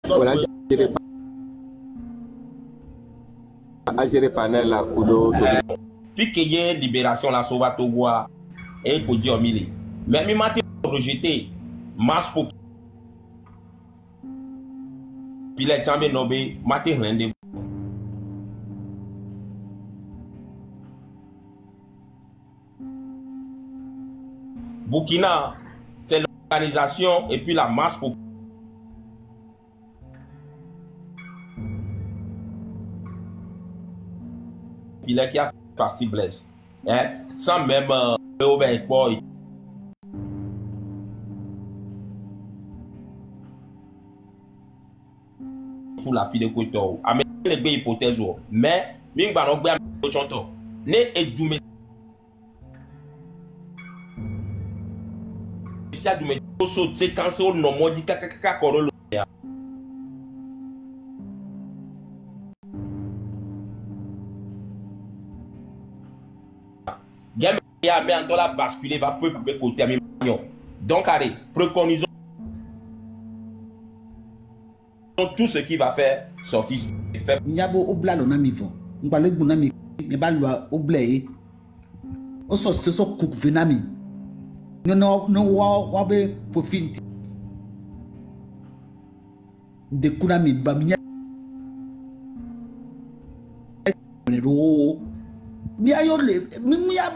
Voilà, agéré panel la kudo. Fi que y ait libération la sauva Togoa et pour dire mille. Mais mi m'a rejeté masse pour puis les chambres nobé m'a rendez-vous. Burkina, c'est l'organisation et puis la masse pour il est qui a partie Blaise. Hein? Sans même boy. Tout la fille de Koto. A les deux hypothèses. Mais, ming baron gbe a chonto. Ne edume. Si a dume so c'est quand c'est au nom modi kaka korolo. Game a mis en la basculer va peu pour côté à mi. Donc allez, préconisons tout ce qui va faire sortir. Nyabo obla lo na mi vo. Ngba le gbuna mi ne ba lo obla yi. O so se so cook venami. No wa be profit. De kuna mi ba mi ro. Mi ayo le mi ya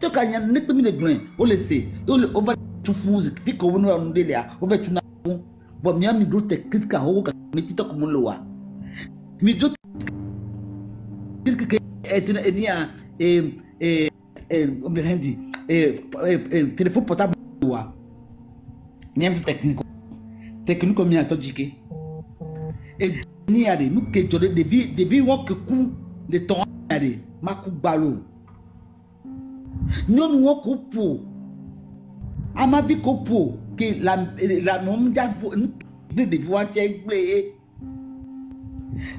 to ka nya ne pe mi le dun o le se o le over to fuse fi ko no no de le a over to na bo mi ami do technique ka o ka mi ti to ko mo lo wa mi do que é nia me rendi téléphone portable wa nem técnico mi ato jike e ni ade nu ke jode devi won ke ku le ton ade maku balo non won ko po ama bi ko po que la nom ja de voir tie gble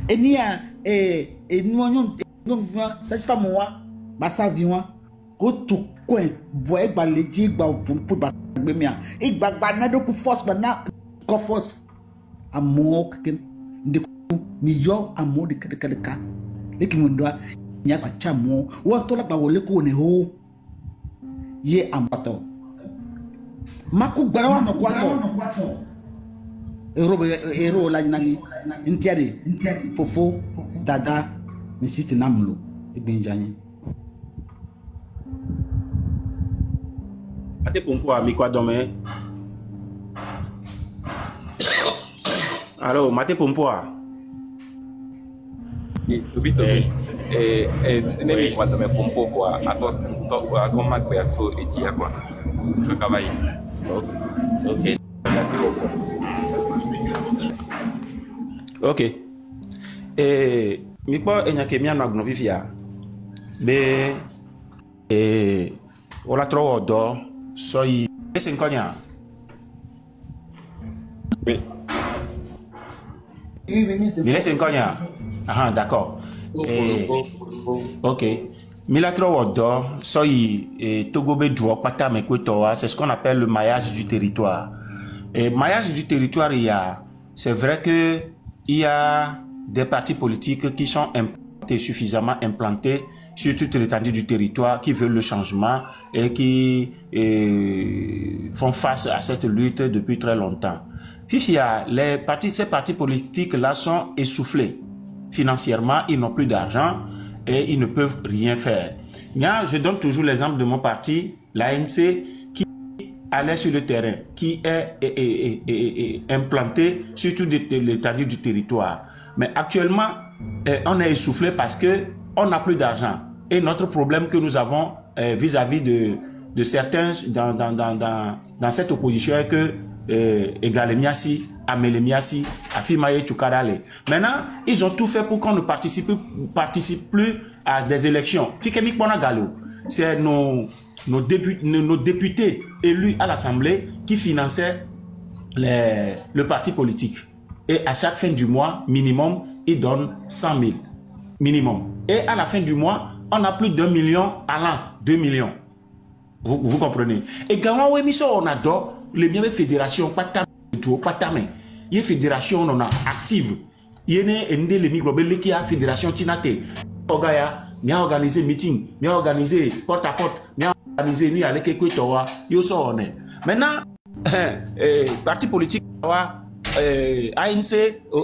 enia nous cette femme wa ba sa vi wa ko to coin boy gba leji gba pour ba gbe mi a igba na do ku force ba na ko force amo ke de mi yo amo de ka leki mo ndo nya pa chamo wo to la ba wole ko ne ho ye amato maku gbara wa no kwato ero la nagi ntiade fofo dada mi siti namlo ebenjanye ate pompo a mi kwa dome allo mate pompo a subito ne mi kwa dome pompo kwa ato magbe ato etia kwa travailler. OK. Merci beaucoup. OK. Mi po enyake mi anagno vivia. Be ola tro odo so yi senkonya. Oui. Il est senkonya. Ah d'accord. OK. Milatro Wodo, soyi Togobe Dwo Pata Mekwetoa, c'est ce qu'on appelle le maillage du territoire. Et maillage du territoire, c'est vrai que il y a des partis politiques qui sont implantés, suffisamment implantés sur toute l'étendue du territoire, qui veulent le changement et qui font face à cette lutte depuis très longtemps. Fifia, ces partis politiques-là sont essoufflés financièrement, ils n'ont plus d'argent et ils ne peuvent rien faire. Je donne toujours l'exemple de mon parti, l'ANC, qui allait sur le terrain, qui est implanté sur toute l'étendue du territoire. Mais actuellement, on est essoufflé parce qu'on n'a plus d'argent. Et notre problème que nous avons vis-à-vis de certains dans cette opposition est que Egalemiasi, Amelemiasi, Afimaye Tchoukarale. Maintenant, ils ont tout fait pour qu'on ne participe plus à des élections. C'est nos députés élus à l'Assemblée qui finançaient le parti politique. Et à chaque fin du mois, minimum, ils donnent 100 000. Minimum. Et à la fin du mois, on a plus d'1 million à l'an. 2 millions. Vous comprenez? Et quand on a mis ça, on adore les mêmes fédérations, pas ta y fédération on a active yene ende le micro beleki a fédération tinate ogaya mi a organisé meeting mi a organisé porte à porte mi a organisé ni avec Equator yo so on maintenant parti politique ANC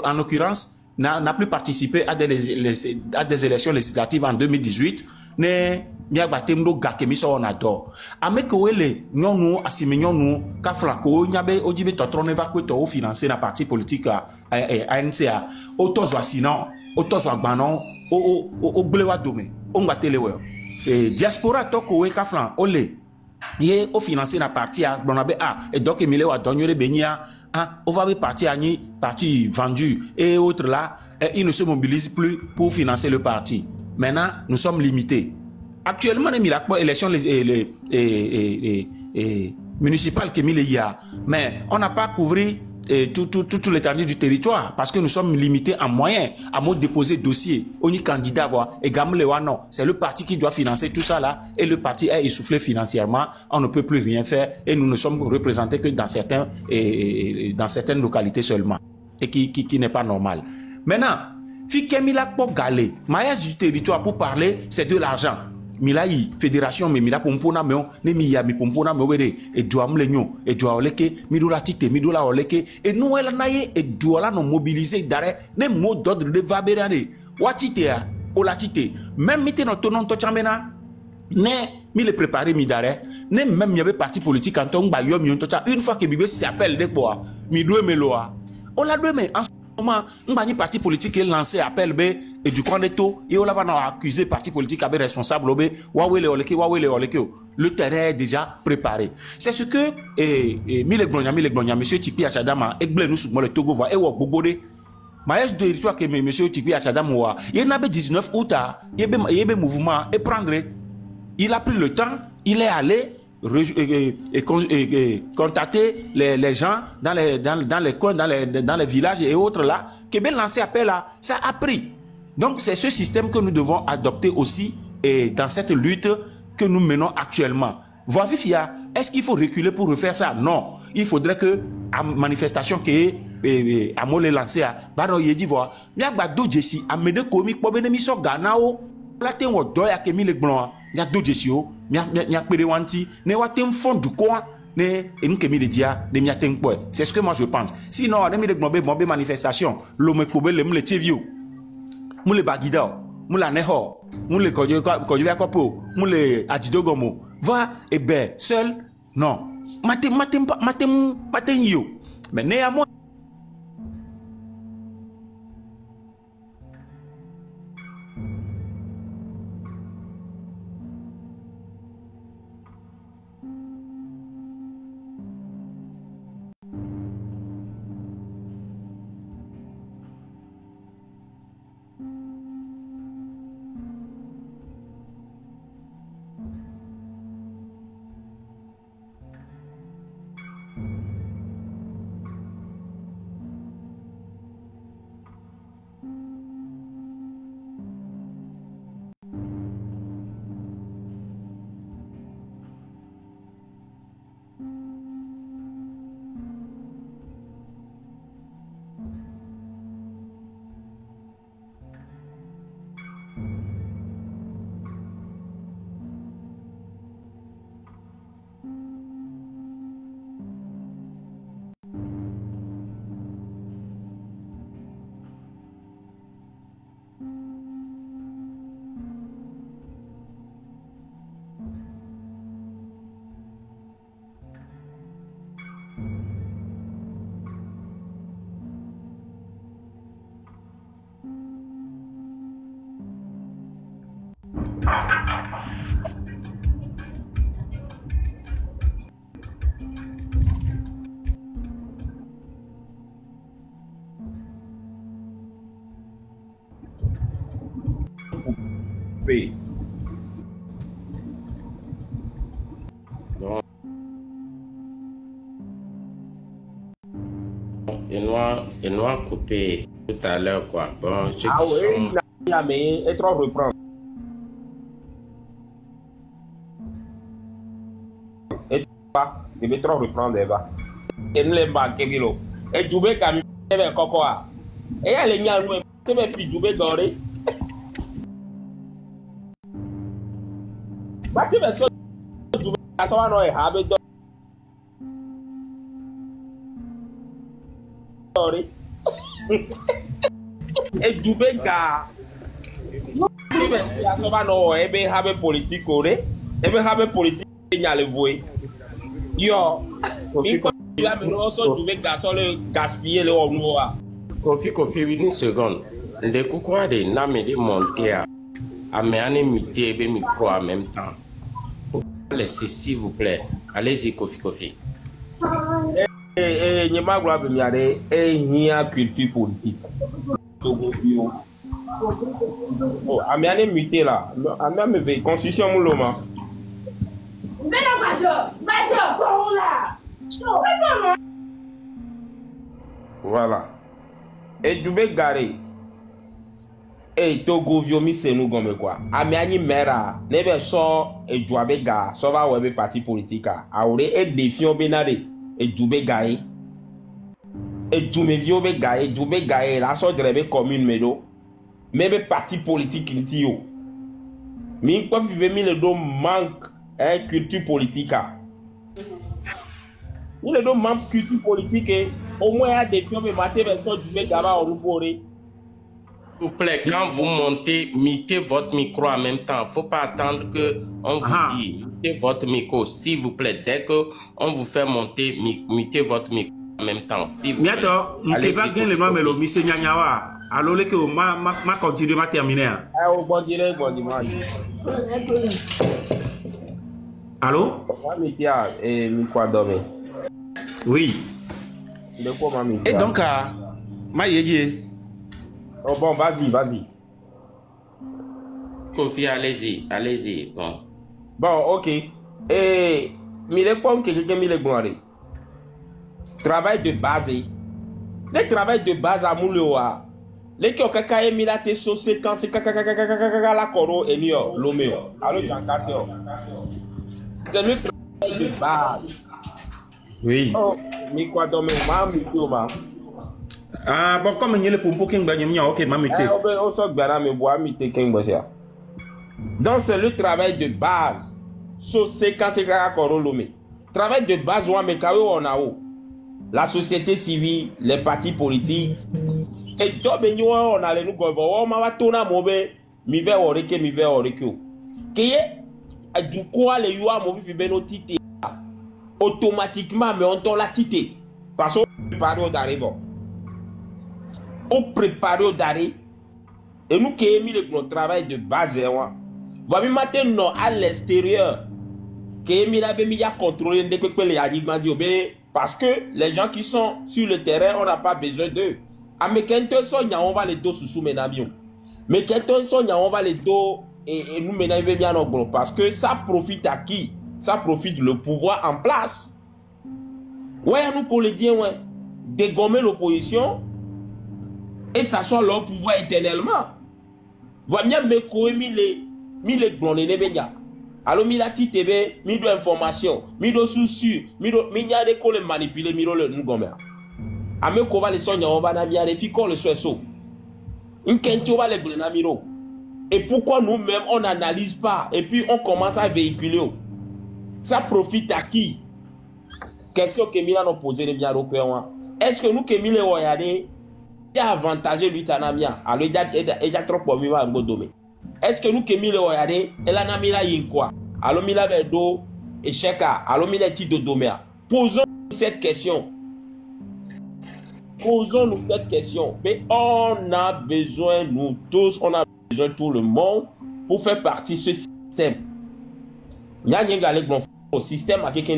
en l'occurrence n'a plus participé à des élections législatives en 2018 ne mia batemdo gake mi so on adore ameko wele nyonu asime nyonu ka flako nyabe ojibe totrone va kweto o financer na parti politique ANC otozo sinon otozo agbanon o glewa dome o ngatelewe diaspora toko we ka flan ole ye o financer na parti a bonabe et donc emile wa donyore benia on va be parti vendu et autres là ils ne se mobilisent plus pour financer le parti. Maintenant nous sommes limités. Actuellement les élections municipales que il y a, mais on n'a pas couvert tout l'étendue du territoire parce que nous sommes limités en moyens à mode déposer dossier. On y candidat voir et Gamlewa non, c'est le parti qui doit financer tout ça là et le parti est essoufflé financièrement, on ne peut plus rien faire et nous ne sommes représentés que dans certaines localités seulement et qui n'est pas normal. Maintenant, Fikemila pour galer, maillage du territoire pour parler, c'est de l'argent. Milai fédération mais mila pompona me ne mi ya mi pompona me wede e doa mlenyo e doa oleke midula tite midula oleke et nous elle naie et doa la non mobiliser d'arrêt ne mot d'ordre de vaberane watite a olatite même mite no tonon to chambena ne mi le préparer mi d'arrêt ne même y avait parti politique quand on ba yom yon to une fois que bibé s'appelle de quoi mi doe meloa on la doe mais comment un parti politique est lancé appel b et du conneto et on va accuser parti politique avec responsable b le terrain est déjà préparé. C'est ce que Mille monsieur Tipi Achadama egble nous sur le Togo va et wa bobode maïs de territoire que monsieur Tipi Achadama il n'avait 19 août il y avait mouvement et prendre il a pris le temps il est allé contacter les gens dans les coins, dans les villages et autres là, qui bien lancé appel là, ça a pris. Donc c'est ce système que nous devons adopter aussi et dans cette lutte que nous menons actuellement. Voici Fia, est-ce qu'il faut reculer pour refaire ça? Non, il faudrait que à manifestation que à moi les lancer à baro yedi voir, mi agba do jesi amede komi po bene mi so ganao platé wo doya ke mi le gbon nya do jesi o nya pere wanti ne watem fond du quoi ne enu ke mi le dia de mi atem po. C'est ce que moi je pense. Sinon ne mi le gbon be manifestation lo me ko be le tevio mu le bagida mu la neho mu le kojo ya kopo mu le adidogomo va et ben seul non matem yo mais néanmoins Et nous a coupé tout à l'heure quoi. Bon, ceux qui sont... mais et trop reprendre. Et pas, je vais trop reprendre Eva. Et nous les marquer bilo. Et tu veux quand ebe koko a. E ya le nya nu e be fi dube dore. Ba ti be so dube aso wa no e ha be dore. E dube ga ti be si aso ba no e be ha be politiko re. E be ha be politiko nya le voe. Yo, il a besoin de gaspiller le homme. Kofi, une seconde. Le coucou de Namé de monter à me mité et micro en même temps. Laissez s'il vous plaît. Allez-y, Kofi. N'y a pas de problème. Il y a culture politique. Oh, à me mité là. À me veille. Constitution mouloma. Voilà. Et du garé. Et Togo viomi c'est nous comme quoi. Amiani mera. Nebe so et jouabe ga. So va webe parti politique. Aure et défiant benade. Et djoube gaé. Et djoume viobe gaé. Djoube gaé. La so drebe commune medo. Mebe parti politique n'tio. Mi quoi vive mi le do manque. Culture politique. Il est donc membre culture politique et au moins il y a des films mais maté version du mec là-bas au S'il vous plaît, quand vous montez, mettez votre micro en même temps. Faut pas attendre que on vous dise mettez votre micro, s'il vous plaît. Dès que on vous fait monter, mettez votre micro en même temps. S'il vous plaît. Bientôt, tu vas gagner le même le monsieur Nyanyawa. Alors les que ma continue ma terminer. Bon direct, bon dimanche. Allô? Oui. Et donc, ma yédié. Oh bon, vas-y. Kofi, allez-y. Bon, ok. Et mille points que quelqu'un mille gloire. Travail de base. Le travail de base à Mouloa. Les qui ont cacaé milate saucé quand c'est la coro et nio l'omeo. Alors, c'est le travail de base. Oui. Oh, mi quoi dormir, ma. Ah, bon, comme il y a le pompo qui est ok, ma mité. Donc, c'est le travail de base. C'est quand c'est travail de base, on a la société civile, les partis politiques. Et donc, on a les nous on va tourner à mauvais, mi vais oreke. Qui est, du coup, les yoa mauvais fibénotité. Automatiquement, mais on t'en l'a tité. Parce qu'on prépare au d'arrivée. On prépare au d'arrivée. Et nous qui avons mis le travail de base, vous maintenant à l'extérieur, qui mis la bémia contrôler des peuples les adigments parce que les gens qui sont sur le terrain, on n'a pas besoin d'eux. Mais quand on sont, on va les dos sous mes mais quand on sont, on va les dos et nous menons bien en gros parce que ça profite à qui? Ça profite le pouvoir en place. Ouais, nous pour le dire, ouais, dégommer l'opposition et s'asseoir leur pouvoir éternellement. Voilà bien me courir mille blondés les bégas. Alors mi la titébé, mi de information, mi de souci, mi y a des cols manipulés, mi le nous gomme. A me ko va les sonya on va na mi a les filles le soso. Une kento va les blona miro. Et pourquoi nous-mêmes on n'analyse pas et puis on commence à véhiculer. Ça profite à qui? Question que Mila nous posé les bien est-ce que nous que Mila regardé il y a avantagé lui tanamia alors il y a trop pour Mila Ngodome. Est-ce que nous que Mila regardé elle a Mila yinkwa alors Mila bedo et cheka alors Mila ti de domea. Posons-nous cette question. Mais on a besoin nous tous, on a besoin tout le monde pour faire partie de ce système. Il y a un système à quelqu'un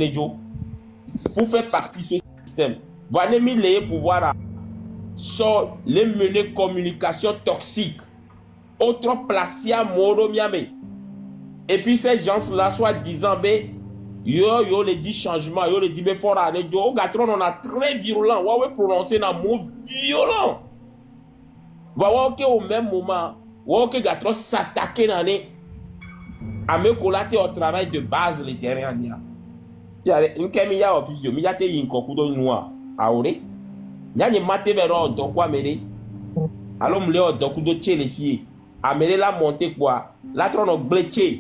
pour faire partie de ce système. Voilà les pouvoirs sur les menées communication toxiques. Autre placé à Moro Miami. Et puis ces gens-là, soit disant, yo les 10 changements, yo les 10 efforts à yo, gatron on a très violent, ouais prononcer un mot violent. Voilà que au même moment, ouais que gatron s'attaquer dans les à me collater au travail de base les terrains. Il y a une camilla officielle, il y a une cocudo noir. Aure, Nyanye mate bero do kwa mele. Alors m'le o do kudo tche les filles. Amele la monter quoi. La trono bleche.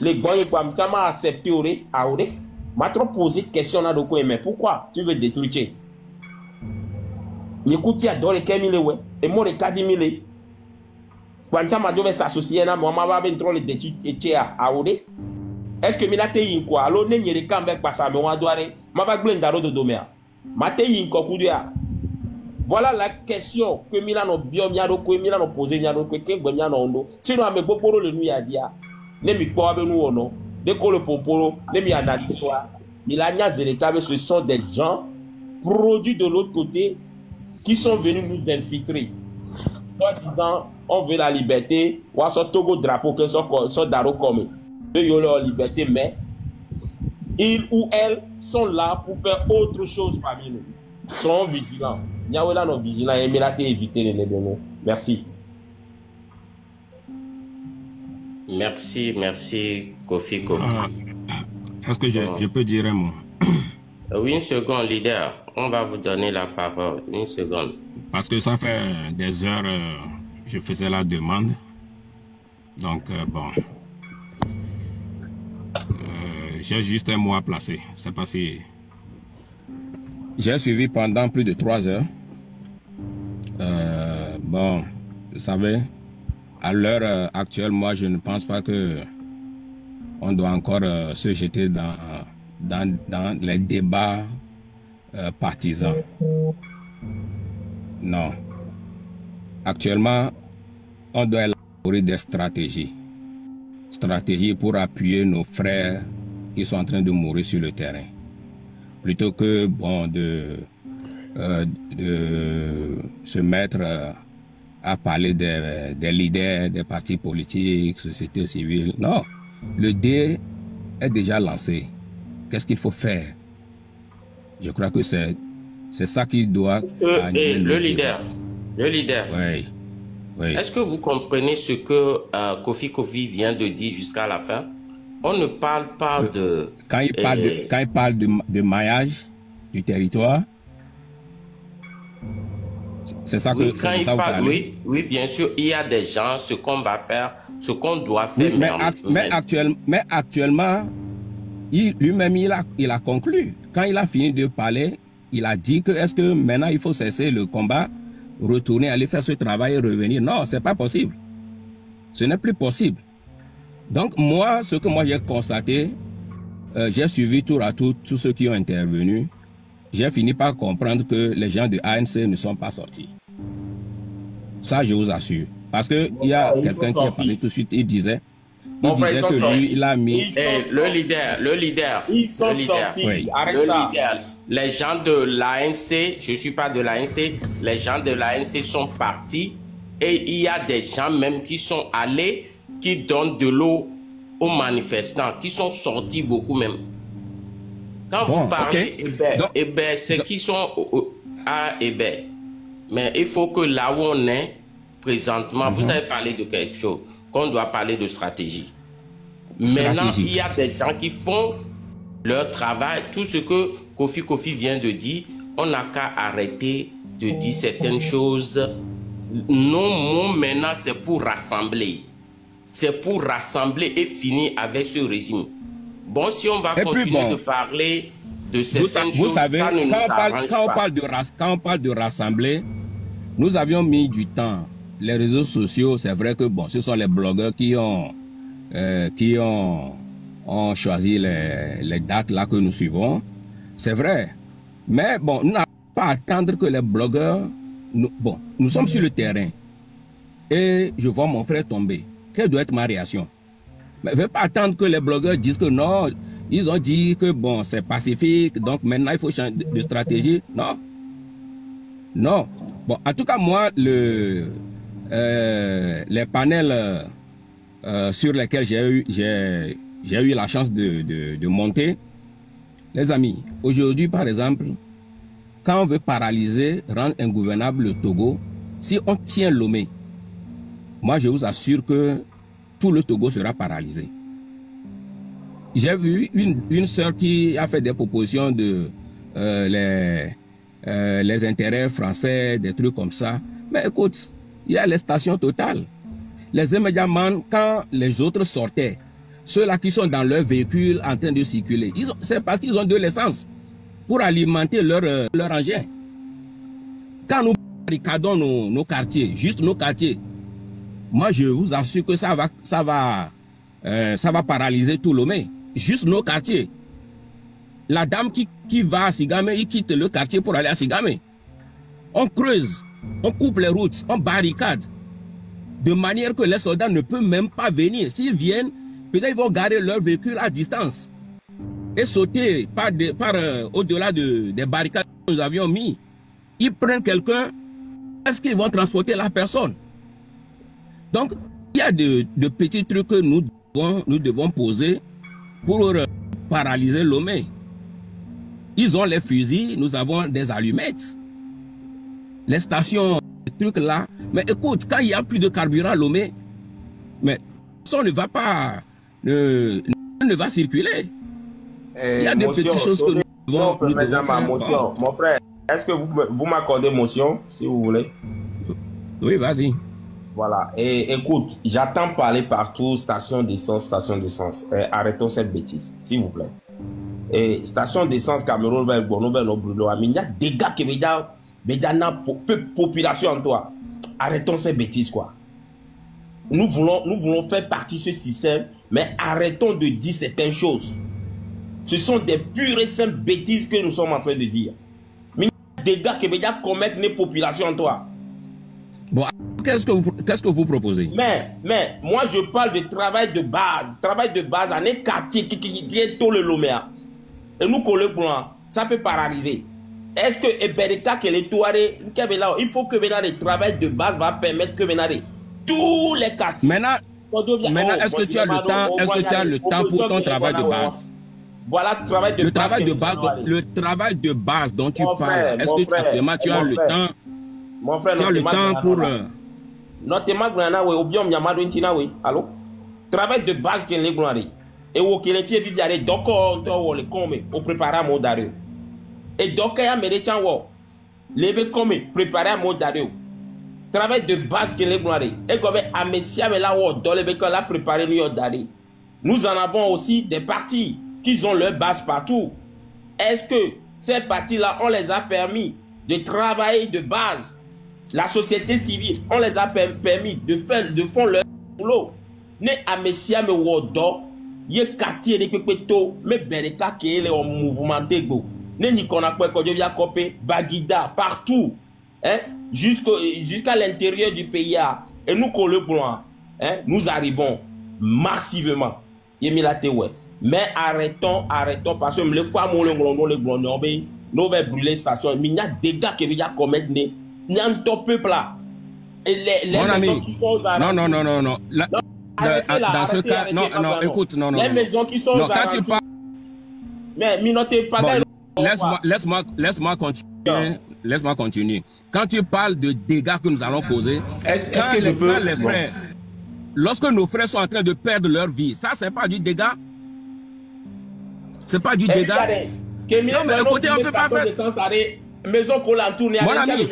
Les boys quoi m'tama accepté ore aure. M'a trop posé question là de quoi mais pourquoi tu veux détruire tche? Yekuti adore kemile we. Et moi le 4000. Quand tu m'as s'associer na moi va ben trop le détruire tche à aure. Est-ce que milate yin quoi? Alors ne nyere kambe passa me wa doare. Ma va glendaro de domea. Mate yin ko kudia. Voilà la question que Milano Biomiano, que Milano posé, que Kengwemiano Ondo. Sinon, à mes boporo le nuit à dia. Ne mi quoi avec nous ou non. Dès qu'on le poporo, ne mi analyse soit. Milania Zerekabe, ce sont des gens produits de l'autre côté qui sont venus nous infiltrer. Soit disant, on veut la liberté, ou à son Togo drapeau, que son daro comme. Eux, ils ont leur liberté, mais ils ou elles sont là pour faire autre chose parmi nous. Sont vigilants. Nyawela non vigilant et Milate éviter les nébénos. Merci. Merci, Kofi Kofi. Est-ce que je peux dire un mot? Oui, une seconde, leader. On va vous donner la parole. Une seconde. Parce que ça fait des heures je faisais la demande. Donc, bon. J'ai juste un mot à placer. C'est pas si... J'ai suivi pendant plus de 3 heures. Bon, vous savez, à l'heure actuelle, moi, je ne pense pas que on doit encore se jeter dans les débats partisans. Non. Actuellement, on doit élaborer des stratégies. Stratégies pour appuyer nos frères qui sont en train de mourir sur le terrain. Plutôt que bon de se mettre à parler des leaders, des partis politiques, société civile. Non, le dé est déjà lancé. Qu'est-ce qu'il faut faire? Je crois que c'est ça qui doit... Le leader. Oui. Oui. Est-ce que vous comprenez ce que Kofi vient de dire jusqu'à la fin? On ne parle pas de... Quand il parle de maillage du territoire, c'est ça que... Oui, quand il parle, oui, bien sûr, il y a des gens, ce qu'on va faire, ce qu'on doit faire. Oui, mais actuellement, lui-même, il a conclu. Quand il a fini de parler, il a dit que est-ce que maintenant il faut cesser le combat, retourner, aller faire ce travail et revenir. Non, c'est pas possible. Ce n'est plus possible. Donc moi, ce que j'ai constaté, j'ai suivi tour à tour tous ceux qui ont intervenu. J'ai fini par comprendre que les gens de ANC ne sont pas sortis. Ça, je vous assure. Parce que il y a quelqu'un qui a parlé tout de suite, il disait que lui, il a mis... le leader. Ils sont sortis. Oui. Arrête ça. Les gens de l'ANC, je ne suis pas de l'ANC, les gens de l'ANC sont partis et il y a des gens même qui sont allés, qui donnent de l'eau aux manifestants, qui sont sortis beaucoup même. Quand vous parlez, c'est qui sont à Hébert. Mais il faut que là où on est présentement, vous avez parlé de quelque chose, qu'on doit parler de stratégie. Maintenant, il y a des gens qui font leur travail, tout ce que Kofi vient de dire, on n'a qu'à arrêter de dire certaines choses. Nos mots maintenant, c'est pour rassembler. C'est pour rassembler et finir avec ce régime. Bon, si on va continuer de parler de certaines choses, savez, ça ne nous arrange pas. Quand on parle de rassembler, nous avions mis du temps. Les réseaux sociaux, c'est vrai que bon, ce sont les blogueurs qui ont choisi les dates là que nous suivons. C'est vrai. Mais bon, nous n'avons pas à attendre que les blogueurs... Nous sommes sur le terrain. Et je vois mon frère tomber. Quelle doit être ma réaction? Mais je ne vais pas attendre que les blogueurs disent que non, ils ont dit que bon, c'est pacifique, donc maintenant il faut changer de stratégie. Non. Non. Bon, en tout cas, moi, les panels sur lesquels j'ai eu la chance de monter, les amis, aujourd'hui, par exemple, quand on veut paralyser, rendre ingouvernable le Togo, si on tient Lomé, moi je vous assure que tout le Togo sera paralysé. J'ai vu une sœur qui a fait des propositions de les intérêts français, des trucs comme ça. Mais écoute, il y a les stations Total. Les immédiatement, quand les autres sortaient, ceux-là qui sont dans leur véhicule en train de circuler, c'est parce qu'ils ont de l'essence pour alimenter leur engin. Quand nous barricadons nos quartiers, juste nos quartiers, moi je vous assure que ça va paralyser tout Lomé. Juste nos quartiers. La dame qui va à Sigame, il quitte le quartier pour aller à Sigame. On creuse, on coupe les routes, on barricade. De manière que les soldats ne peuvent même pas venir. S'ils viennent, peut-être ils vont garer leur véhicule à distance et sauter au-delà des barricades que nous avions mis. Ils prennent quelqu'un, est-ce qu'ils vont transporter la personne? Donc, il y a de petits trucs que nous devons poser pour paralyser Lomé. Ils ont les fusils, nous avons des allumettes. Les stations, ces trucs-là. Mais écoute, quand il n'y a plus de carburant à Lomé, mais ça ne va pas, ne va circuler. Il y a des petites choses que nous devons faire. Motion. Mon frère, est-ce que vous m'accordez motion, si vous voulez? Oui, vas-y. Voilà. Et écoute, j'attends parler partout, station d'essence, station d'essence. Arrêtons cette bêtise, s'il vous plaît. Et station d'essence, Cameroun, il y a des gars qui me disent, population en toi. Arrêtons ces bêtises, quoi. Nous voulons faire partie de ce système, mais arrêtons de dire certaines choses. Ce sont des pures et simples bêtises que nous sommes en train de dire. Mais il y a des gars qui me disent commettre les populations en toi. Bon, qu'est-ce que vous proposez? Mais moi je parle de travail de base. Travail de base en un quartier qui est tout le Lomé. Et nous collons, ça peut paralyser. Est-ce que Ebereka que les Touareg, il faut que maintenant le travail de base va permettre que maintenant tous les quartiers. Maintenant, est-ce que tu as le temps? Est-ce que tu as le temps pour ton travail de base? Voilà le travail de base. Le travail de base dont tu parles. Est-ce que actuellement tu as le temps? Mon frère, tu as le temps pour. Allô? Travail de base que les gloires. Et où que les filles vivent donc on les come, on prépare à mot d'arrêt. Et donc, il y a mes les bébés comme préparer à mot d'arrêt. Travail de base que les gloires. Et comme à Messia, mais là où dans les bébés là préparer nous d'arrêt. Nous en avons aussi des partis qui ont leur base partout. Est-ce que ces partis-là, on les a permis de travailler de base? La société civile, on les a permis de faire leur boulot. Ne à Messia, mais où dans il y a quartier de Pepeto, mais Bereka qui est en mouvement d'égo. Ne n'y qu'on a pas quand je viens copier Bagida partout, hein, jusqu'à l'intérieur du pays. Et nous nous arrivons massivement. Mais arrêtons parce que le quoi nous va brûler la station. Mais il y a des gars qui viennent commettre il y a un top peuple là. Et les mon ami, qui sont non. Dans ce cas, non, écoute, non. Les maisons qui sont non, quand tu parles. Mais minotez pas. Laisse-moi continuer. Laisse-moi continuer. Quand tu parles de dégâts que nous allons causer, est-ce que je peux. Les frères, lorsque nos frères sont en train de perdre leur vie, ça, c'est pas du dégât. C'est pas du dégât. Non, mais écoutez, on ne peut pas faire. Maison qu'on a tourné avec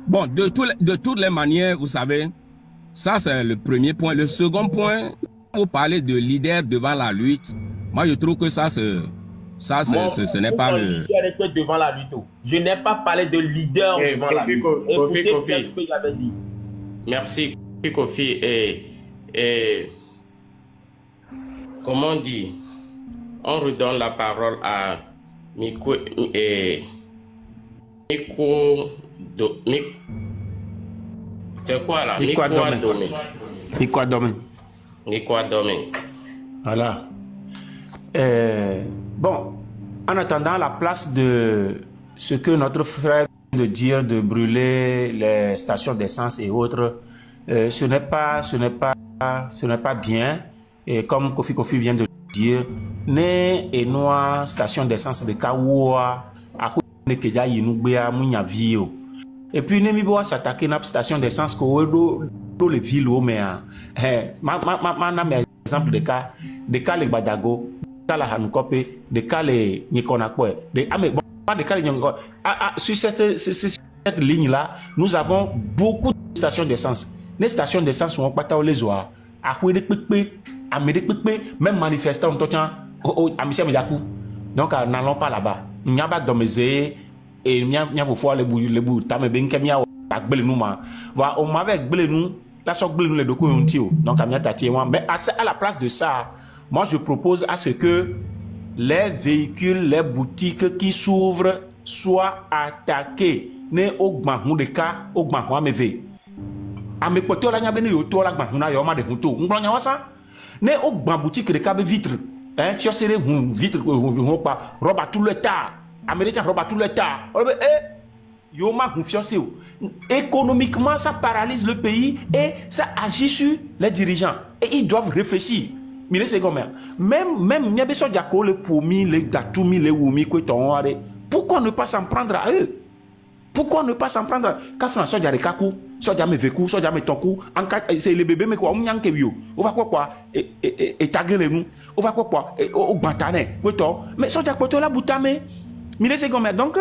bon, de toutes les manières, vous savez, ça c'est le premier point. Le second point, vous parlez de leader devant la lutte. Moi, je trouve que ce n'est pas le. Devant la lutte. Je n'ai pas parlé de leader devant la lutte. Kofi. Merci, Kofi. Et comment on dit? On redonne la parole à Miko c'est quoi là? Miko Adome. Voilà. Bon, en attendant la place de ce que notre frère vient de dire, de brûler les stations d'essence et autres, ce n'est pas bien. Et comme Kofi vient de le dire, ne et noa station d'essence de Kawoa à ne keja yinubea munya vio. Et puis ne mi boa s'attaquer na station d'essence ko do le ville o mea. Ma exemple de cas le Badago, de cas la Hanukope, de cas le Nikonakwe, de ame Sur cette ligne-là, nous avons beaucoup de stations d'essence. Les stations d'essence sont pas les zoa. Même manifestants, donc n'allons pas là-bas. Il n'y a pas d'hommes et il n'y a pas fois les bouts. T'as même qu'à m'y voilà, on m'avait blé nous, la sorte blé nous les documents. Donc à mais à la place de ça, moi je propose à ce que les véhicules, les boutiques qui s'ouvrent soient attaqués. Ne augmentent de cas, augmentent à mes V. À mes potes, là, il y a des autos, là, il y a des autos. On prend ça. Ne augmentent boutique de cas de vitres. Hein, tu as serré vitres, pas, robe à tout le temps. Américain, robe à tout le temps. Yoma confiance. Économiquement, ça paralyse le pays et ça agit sur les dirigeants. Et ils doivent réfléchir. Mais c'est comme même, il y a besoin de les pomis, les gatoumi, les oumi, pourquoi ne pas s'en prendre à eux? Pourquoi ne pas s'en prendre à eux? Quand François Diarekakou, soit jamais vécu, soit jamais ton coup, c'est les bébés, mais quoi, on y a un kebio. On va quoi, et taguer nous, on va quoi, au bantane, mais soit la boutame, mais c'est comme donc,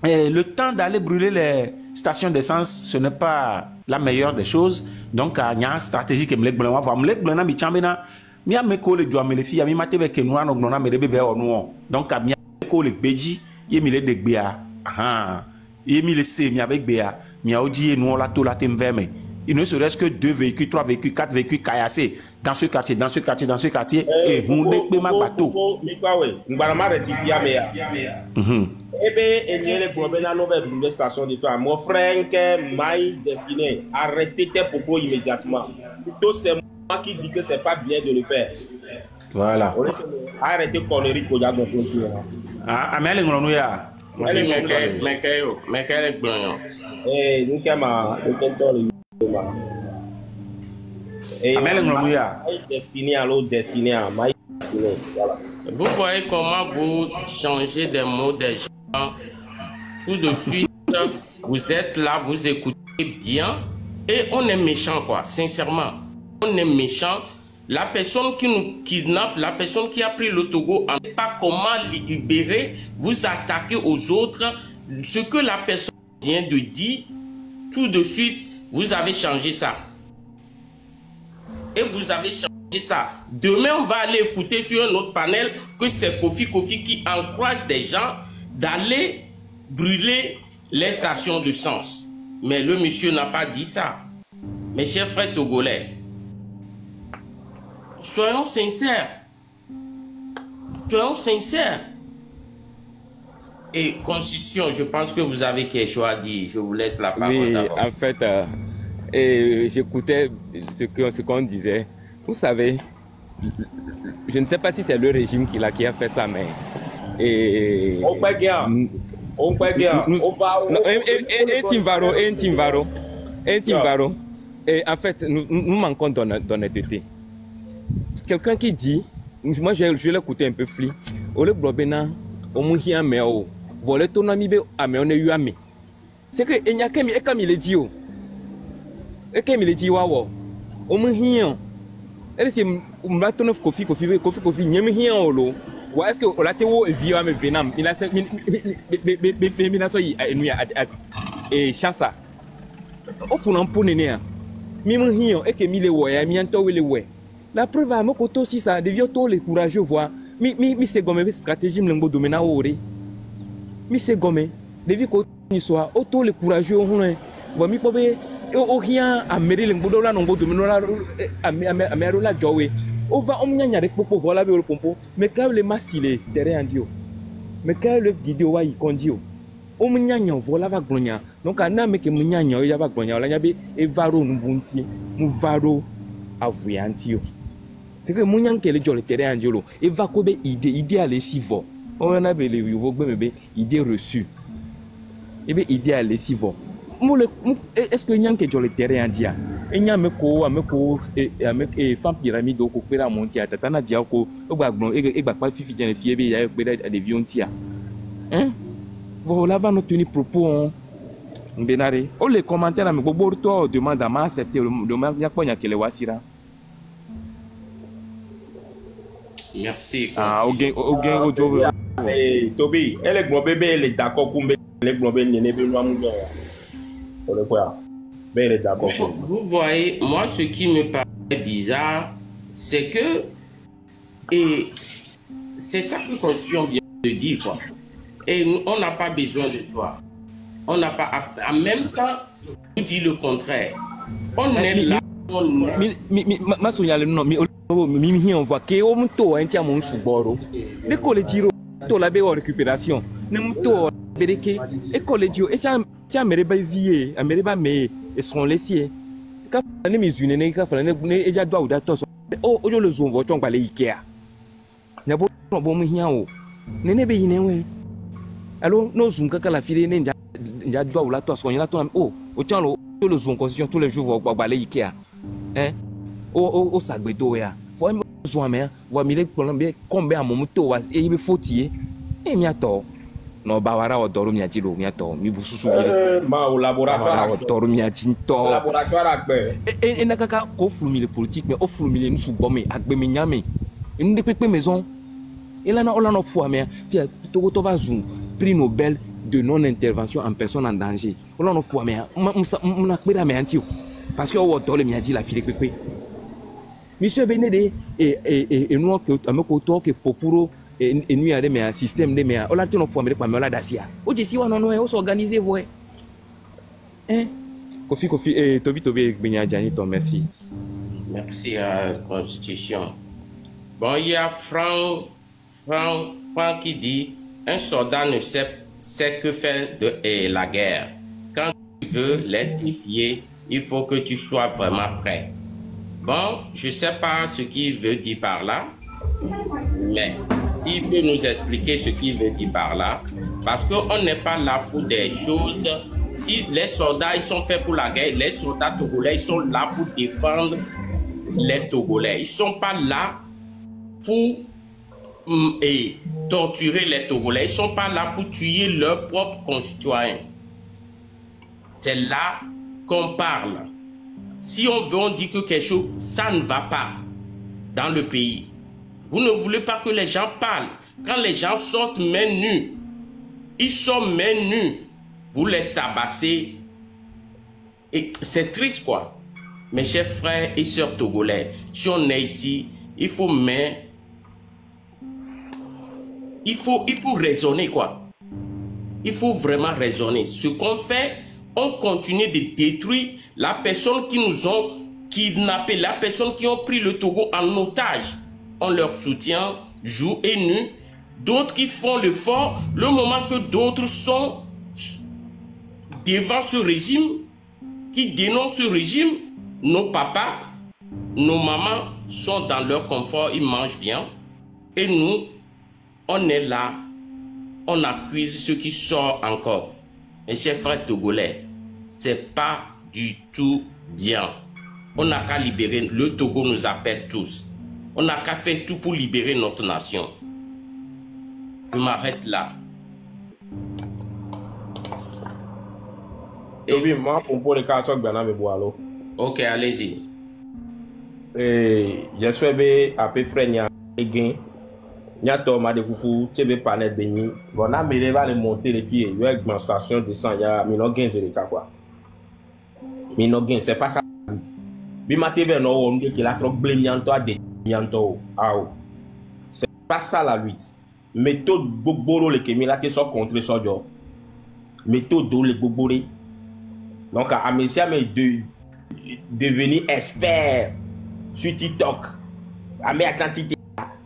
le temps d'aller brûler les stations d'essence, ce n'est pas la meilleure des choses. Donc, il y a une stratégie qui me lègue blanc. Mia me ko le doa me le fi mi mate be kenua no gnona me rebe be onu donc a mia ko le beji ye mi le de gbea ye mi le se mi avec gbea mi audi e no la to la temveme il ne serait-ce que 2 véhicules 3 véhicules 4 véhicules caillassés dans ce quartier et hunde pe ma bateau mi kwa we ngbarama rectifia me ya ebe enyele problème no be brûler station de fer mon frère que maille destiné arrêtez tes propos immédiatement plutôt c'est moi qui dit que c'est pas bien de le faire. Voilà. Arrêtez conneries pour la gonflure. Ah, mais elle est grande ya. Mais quel est blanc. Nous kama le contrôle. Et mais elle est grande ya. Destiné à l'autre destiné à ma destiné. Voilà. Vous voyez comment vous changez des mots des gens. Tout de suite, vous êtes là, vous écoutez bien et on est méchant quoi, sincèrement. On est méchant. La personne qui nous kidnappe, la personne qui a pris le Togo, on ne sait pas comment libérer, vous attaquez aux autres. Ce que la personne vient de dire, tout de suite, vous avez changé ça. Et vous avez changé ça. Demain, on va aller écouter sur un autre panel que c'est Kofi qui encourage des gens d'aller brûler les stations de sens. Mais le monsieur n'a pas dit ça. Mes chers frères togolais, soyons sincères. Soyons sincères. Et Constitution, je pense que vous avez quelque chose à dire. Je vous laisse la parole. Oui, en fait, j'écoutais ce qu'on disait. Vous savez, je ne sais pas si c'est le régime qui a fait ça, mais... On peut bien. On peut bien. On va... Un Timvaro. Et en fait, nous manquons d'honnêteté. Quelqu'un qui dit, moi je l'ai écouté un peu fli, au lieu de au mouhia meo, voler ton ami be ame on eu ami. C'est que il y a comme il est dit oh, et comme il est dit waouh, au mouhia, elle c'est on ton Kofi nyem hia olo. Ou est-ce que la théo via me venam, il a fait et chassa. Au pour n'emponer. Mime hia et que mille ouais, mi anto wele ouais. La preuve à mon côté aussi ça devient tous les courageux voir mi c'est gomme stratégie m'lengo domena ori mi c'est gomme devient côté ni soit auto les courageux on va mi pobe o rien à mairie lengo do la nongo domena amero la jowe on va on nyanya de popo voilà be le pompo mais quand le masile terrain andio mais quand le vidéo wa ikondio o nyanya voilà va glonya donc ana me ke nyanya ya va glonya la nyabe e varo nubunti mu varo avuyantio. C'est que mon yanke le jole terrain anjolo et va kobe idée aller si vo. On a be le vivo be idée reçue. Et be idée aller si vo. Est-ce que yanke jole terrain andia? Et nyame ko et femme pyramide ko pera montia tatana dia ko ogba gbon e gba pa fifi jene fie be ya pe de viontia. Hein? Voilà va nous tenir propos Benare. Oh les commentaires me bobo to demande à accepter le ya konya kele wasira. Merci. Ah, ok, Eh, Toby, elle est bon bébé, elle est d'accord pour me les globes, elle n'est pas loin. Pour le quoi? Mais elle est d'accord. Vous voyez, moi, ce qui me paraît bizarre, c'est que, et c'est ça que Constitution vient de dire, quoi. Et on n'a pas besoin de toi. On n'a pas, en même temps, vous dit le contraire. On est là, on est. Ma sognale non mi on voit que o mto anti amon suboro le collegiro to la be récupération ne mto bereke e collegio e tia mereba vie amereba me e son laissé ka ne mi zune ne ka fa ne e ja do awda to so o ojo le zon vo chon gba le ikea na bo mu hia o ne ne be yine we allo no zun ka la file ne nja do awla to so yin la to o chan lo le zon constitution tous les jours vo gba le ikea hein o sagbedo ya fo me zo me vo mi le kolombe kombe amomuto wa e be fotie e mi ato no bawara o doro mi ajilo mi ato mi bususu vile ma au laboratoire o doro mi ajinto laboratoire agbe e nakaka ko fulmi politique mais o fulmi ni subo me agbe mi nyame ni de pepe maison et là on a foi mais fi to va zoom prix Nobel de non intervention en personne en danger on a foi mais on pera me anti parce que o doro mi aji la file pepe Monsieur Benede et nous que ameko to que popuro et nous a des système de mais on l'a tenu pour mettre pas mais on l'a dacia o disi on non on s'organiser voix hein Kofi Toby Benyajani ton merci à la Constitution. Bon, il y a Franck qui dit un soldat ne sait que faire de la guerre. Quand tu veux l'édifier, il faut que tu sois vraiment prêt. Bon, je ne sais pas ce qu'il veut dire par là, mais s'il peut nous expliquer ce qu'il veut dire par là, parce qu'on n'est pas là pour des choses. Si les soldats ils sont faits pour la guerre, les soldats togolais ils sont là pour défendre les Togolais. Ils ne sont pas là pour torturer les Togolais. Ils ne sont pas là pour tuer leurs propres concitoyens. C'est là qu'on parle. Si on veut, on dit que quelque chose, ça ne va pas dans le pays. Vous ne voulez pas que les gens parlent. Quand les gens sortent main nue, ils sont main nue, vous les tabassez. Et c'est triste, quoi. Mes chers frères et sœurs togolais, si on est ici, il faut raisonner, quoi. Il faut vraiment raisonner. Ce qu'on fait, on continue de détruire la personne qui nous ont kidnappés, la personne qui ont pris le Togo en otage. On leur soutient jour et nuit. D'autres qui font l'effort, le moment que d'autres sont devant ce régime, qui dénoncent ce régime, nos papas, nos mamans sont dans leur confort, ils mangent bien. Et nous, on est là, on accuse ceux qui sortent encore. Mes chers frères togolais, c'est pas du tout bien. On n'a qu'à libérer, le Togo nous appelle tous. On n'a qu'à faire tout pour libérer notre nation. Je m'arrête là. Et oui, moi, pour les cas, ok, allez-y. J'espère que à peu près, il y a gain. Il y a Thomas de Koufou, tu veux pas net béni. Bon, on a mis les monter les filles. Il y a une augmentation de 100, il y a 1015 de l'État, quoi. 1015, c'est pas ça. Mais ma TV, non, on dit qu'il a trop blêmianto à des mianto. C'est pas ça la lutte. Méthode Boboro, les Kémila qui sont contre ce job. Méthode les Boboré. Donc, à Messia, mais devenir expert sur TikTok. À mes Atlantique,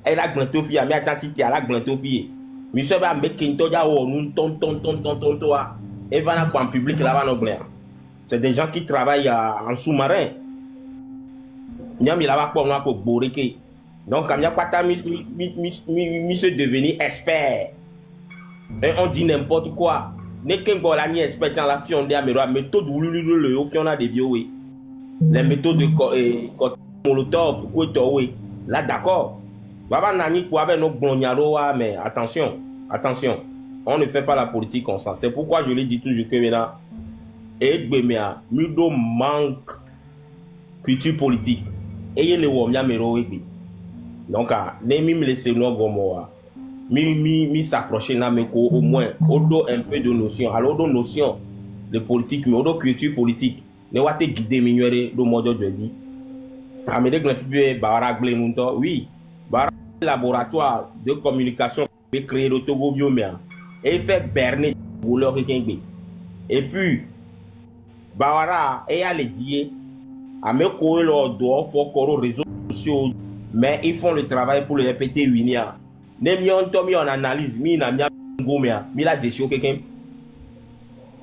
elle a glantofi, à mes Atlantique, elle a glantofi. Monsieur va mettre Kintoja ou nous ton. Et va en public là-bas, non, c'est des gens qui travaillent en sous-marin. Nyam il a pas pour boreke. Donc, quand il n'y a pas ta monsieur devenir expert. Et on dit n'importe quoi. N'est qu'un bon ami expert dans la fionde à la méthode où le fiona de bio. Les méthodes de Molotov, là d'accord. Baba Nani pour avoir nos bloniaro, mais attention, on ne fait pas la politique comme ça. C'est pourquoi je l'ai dit toujours que maintenant, et Gbemia, Mudo manque culture politique. Et il est où mero. Donc, Nemi me laisse nous gomoa. mi s'approcher na me ko au moins odo un peu de notion alors odo notion de politique mais odo culture politique ne wate guider mignore do mojo jodi amede glefibe bara gble nunto oui bara laboratoire de communication be créer au Togo biomia et fait berner bouleur kengbe et puis bara et a les dire ame ko lo do fo koro réseaux sociaux mais ils font le travail pour le répéter winia ne mi on to mi on analyse mi na mi ngomia mi la desio quelqu'un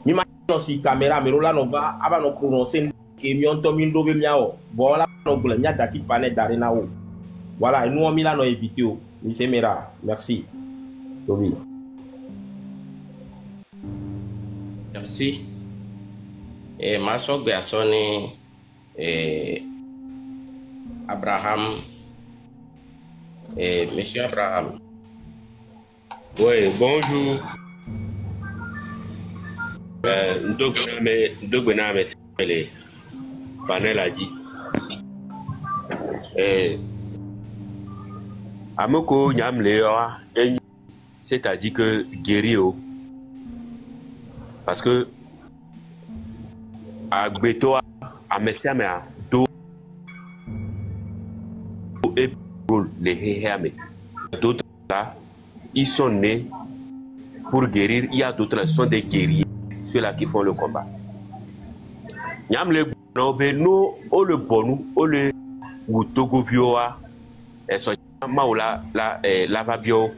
mi ma no si caméra mais là no va aba no prononcer que mi on to mi ndo be miao voilà no gule nya dati panet d'arena o voilà et nous on mi la no éviter o mi semera merci Tobi. Merci. Et ma soeur Bersoni et Abraham et Monsieur Abraham. Oui, bonjour. Ndogona me le panel a dit. Amoko nyam lewa, c'est-à-dire que guérir, parce que à Beto à Messamea do et les héhéame. D'autres là, ils sont nés pour guérir. Il y a d'autres qui sont des guerriers, ceux-là qui font le combat. Nyam le nous au le bonu au le Togo vioa et so maola la va bio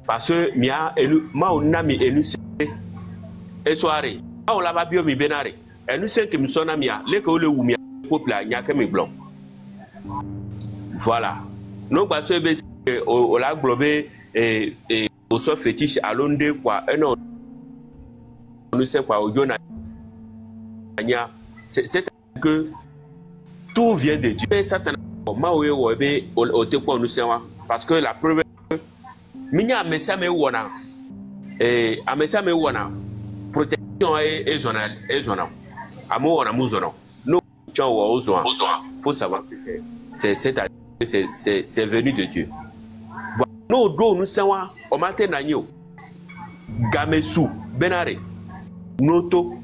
parce que mia elu maona mi elu se e soirée maola va bio mi benare elu se que mi sona mia le que le wumia peuple nya que mi blanc voilà non parce que au la globé et au so fétiche à l'onde quoi non nous sait quoi au jona c'est que tout vient de Dieu. Parce que la preuve minya mesame wona amesame wona protection et zonal amo wona muzono no chon wa ozo faut savoir que c'est venu de Dieu. Voilà no do nous sawa o matin nanyo gamesu benare noto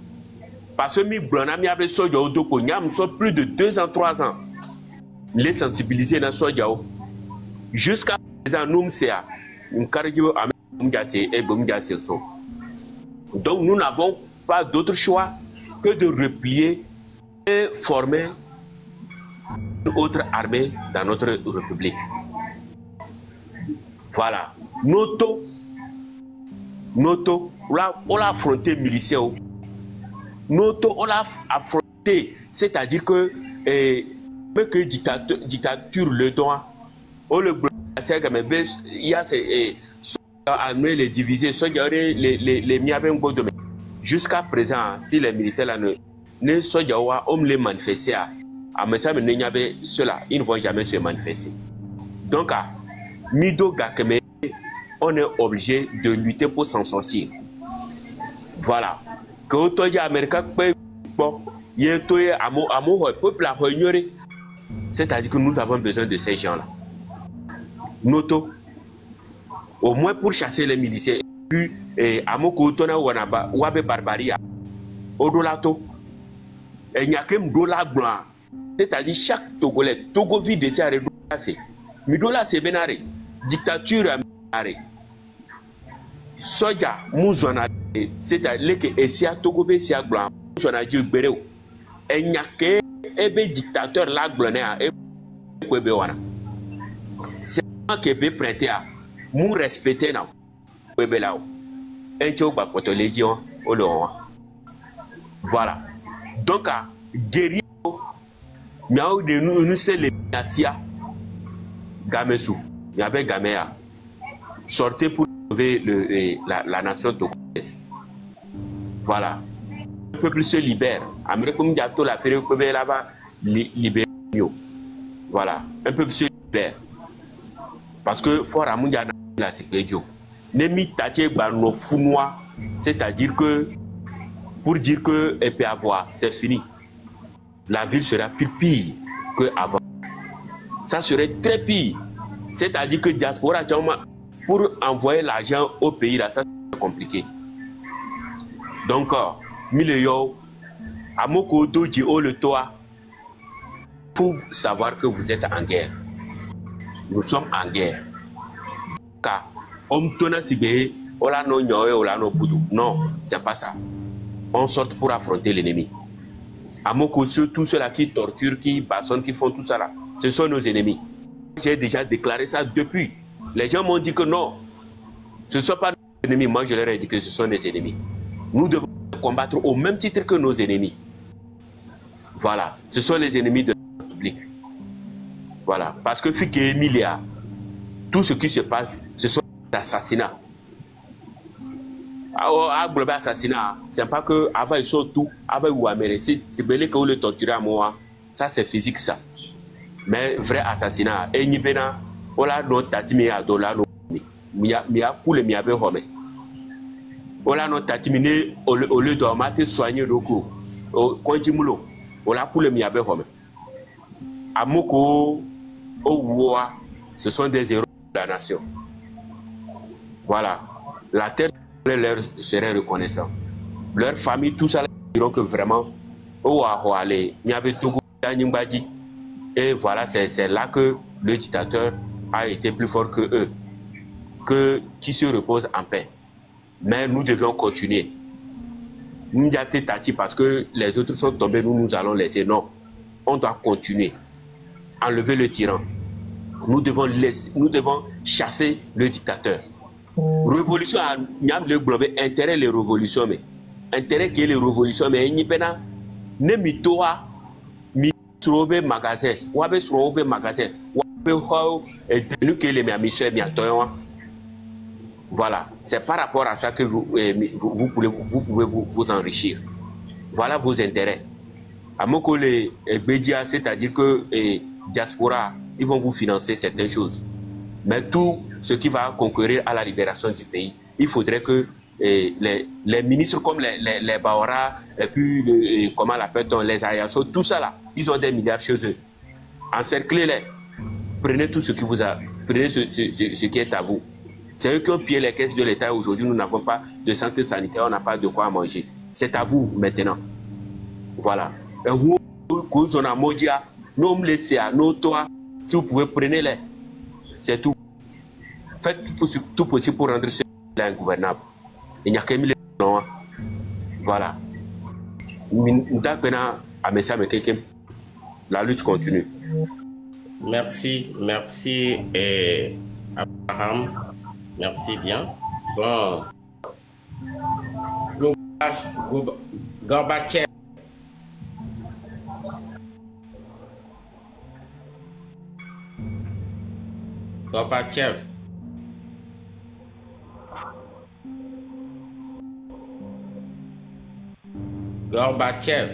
parce que mi blona mi avait soja au doko nyam so plus de 2 ans 3 ans les sensibiliser dans soja jusqu'à présent nous c'est donc nous n'avons pas d'autre choix que de replier et former une autre armée dans notre république. Voilà noto là on l'a affronté militaire. Noto, on l'a affronté, c'est-à-dire que dictature le doigt, on le il y a ces armées les diviser, les miabem godome. Jusqu'à présent, si les militaires ne sont pas les manifester, à Messa Menyabe, cela, ils ne vont jamais se manifester. Donc, à Mido Gakeme, on est obligé de lutter pour s'en sortir. Voilà. Que autour américain bon peuple a ignoré, c'est-à-dire que nous avons besoin de ces gens-là. Noto au moins pour chasser les miliciens puis amoko tona wanaba wabe barbaria odolato et nyakem dola blanc, c'est-à-dire chaque Togolais Togo vit de ça redoublé midola c'est benare dictature amare soja muzona c'est-à-dire que Essia Togo be sia blanc muzona Dieu bereo et nyake ebe dictateur la blanc et kwebe wana c'est que be prêter à mou respecter na kwebe lao encho ba potolegion olo voilà donc à guerrier miao de nous c'est les nasia gamesu miabe gamea sortez pour sauver la nation togolaise. Voilà. Le peuple se libère. Américain Diato la fait le là-bas libérer. Voilà. Un peuple se libère. Parce que fort à Mundia la sécurité. Nemi tatie no funois, c'est-à-dire que pour dire que elle peut avoir, c'est fini. La ville sera plus pire que avant. Ça serait très pire. C'est-à-dire que diaspora pour envoyer l'argent au pays, là, ça c'est compliqué. Donc, Mileyo, Amoko Doji O le toit, pour savoir que vous êtes en guerre. Nous sommes en guerre. Car, non, c'est pas ça. On sort pour affronter l'ennemi. Amoko, tous ceux-là qui torturent, qui bastonnent, qui font tout ça là, ce sont nos ennemis. J'ai déjà déclaré ça depuis. Les gens m'ont dit que non, ce ne sont pas nos ennemis. Moi, je leur ai dit que ce sont des ennemis. Nous devons combattre au même titre que nos ennemis. Voilà, ce sont les ennemis de la République. Voilà, parce que Fike Emilia, tout ce qui se passe, ce sont des assassinats. Assassinat, c'est pas que avant ils sont tout, avant ou américain, c'est belé que vous le torturez à moi, ça c'est physique ça. Mais vrai assassinat, et ni bena, on l'a non tatimi à dollar, mia pour le miabe home. On l'a non tatimine au lieu de mater soigner le coup, au quantimulo, on l'a pour le miabe home. Amoko, au Woa, ce sont des héros de la nation. Voilà, la terre leur serait reconnaissant. Leur famille, tout ça, diront que vraiment, et voilà, c'est là que le dictateur a été plus fort que eux, qui se reposent en paix. Mais nous devions continuer. Nous y a tati parce que les autres sont tombés, nous allons laisser. Non, on doit continuer. Enlever le tyran. Nous devons chasser le dictateur. Révolution a le globe intérêt les révolutions mais intérêt qui est les révolutions mais ni pena ne mi toa mi trobe magasin wa be trobe magasin wa be ho et nous que les mission mi atoyon. Voilà, c'est par rapport à ça que vous pouvez vous enrichir. Voilà vos intérêts. À mon collègue Bédia, c'est-à-dire que diaspora, ils vont vous financer certaines choses. Mais tout ce qui va concourir à la libération du pays, il faudrait que les ministres comme les Baora, et puis comment l'appelle-t-on, les Ayasso, tout ça là, ils ont des milliards chez eux. Encerclez-les. Prenez tout ce qui vous a, prenez ce qui est à vous. C'est eux qui ont pillé les caisses de l'État. Aujourd'hui, nous n'avons pas de santé sanitaire, on n'a pas de quoi manger. C'est à vous maintenant. Voilà. Et vous, on a modia, nous me laissez à nos toits. Si vous pouvez, prenez-les. C'est tout. Faites tout possible pour rendre ce pays ingouvernable. Il n'y a qu'à mis non. Voilà. La lutte continue. Merci Abraham. Merci bien. Bon. Gorbatchev. Gorbatchev. Gorbatchev.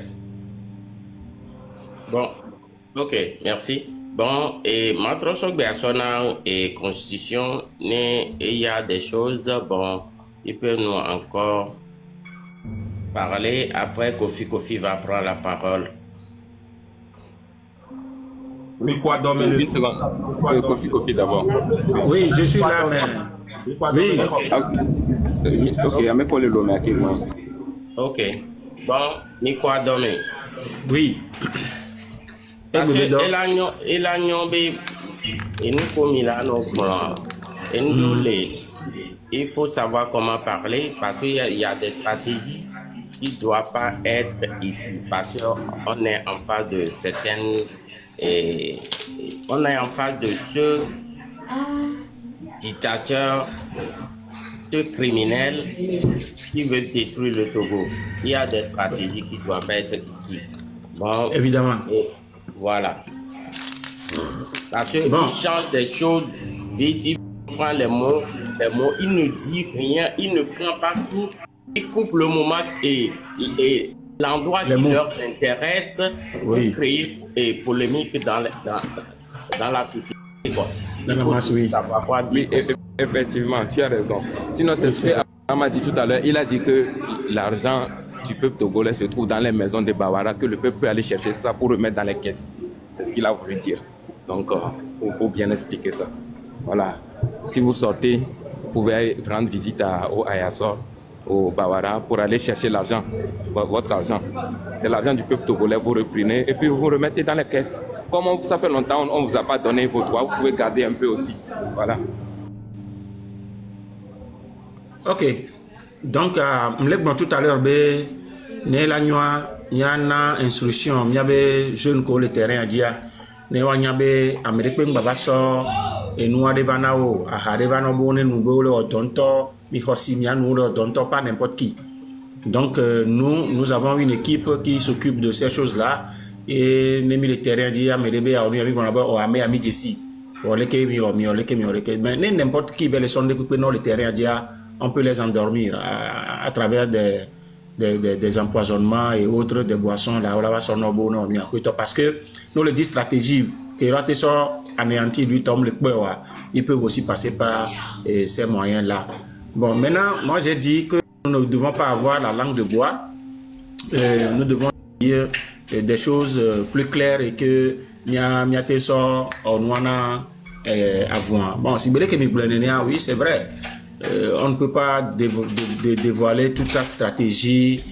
Bon, ok, merci. Bon, et Matroso Bersona et Constitution, il y a des choses, bon, il peut nous encore parler. Après, Kofi va prendre la parole. Mais quoi dormir Une seconde. Kofi d'abord. Oui, je suis là, mais... Oui. Ok, à me coller l'homme à quel moment. Ok. Bon, Nikwa Dome. Oui. Parce que il a nommé et nous comme il a il faut savoir comment parler parce qu'il y a des stratégies qui ne doivent pas être ici parce qu'on est en face de certaines on est en face de ce dictateur, ce criminel qui veut détruire le Togo. Il y a des stratégies qui ne doivent pas être ici. Bon, évidemment. Voilà. Parce qu'il change des choses vite, il prend les mots, il ne dit rien, il ne prend pas tout, il coupe le moment et l'endroit qui leur intéresse pour créer des polémiques dans la société. Il faut savoir quoi dire. Oui, effectivement, tu as raison. Sinon, c'est ce qu'on m'a dit tout à l'heure. Il a dit que l'argent du peuple togolais se trouve dans les maisons des Bawara, que le peuple peut aller chercher ça pour remettre dans les caisses. C'est ce qu'il a voulu dire. Donc, pour bien expliquer ça. Voilà. Si vous sortez, vous pouvez rendre visite au Ayasor, au Bawara, pour aller chercher l'argent, votre argent. C'est l'argent du peuple togolais, vous reprenez et puis vous remettez dans les caisses. Comme ça fait longtemps, on ne vous a pas donné vos droits, vous pouvez garder un peu aussi. Voilà. Ok. Donc, tout à l'heure, il y a une instruction, il y a des jeunes qui ont le terrain à dire. Ne wanyabe Amérique babaso enua de banao a de banobone nous le tonto mi hosimia nous le tonto pas n'importe qui. Donc nous avons une équipe qui s'occupe de ces choses-là et les militaires dit Amérique a on a o ame ami ici. On les mais n'importe qui les sont découpés dans le terrain dit on peut les endormir à travers des empoisonnements et autres, des boissons, là, parce que nous le dit stratégie, que anéanti lui tombe le peur, ils peuvent aussi passer par ces moyens-là. Bon, maintenant, moi j'ai dit que nous ne devons pas avoir la langue de bois, nous devons dire des choses plus claires et que bon, si vous voulez que oui, c'est vrai. On ne peut pas dévoiler toute sa stratégie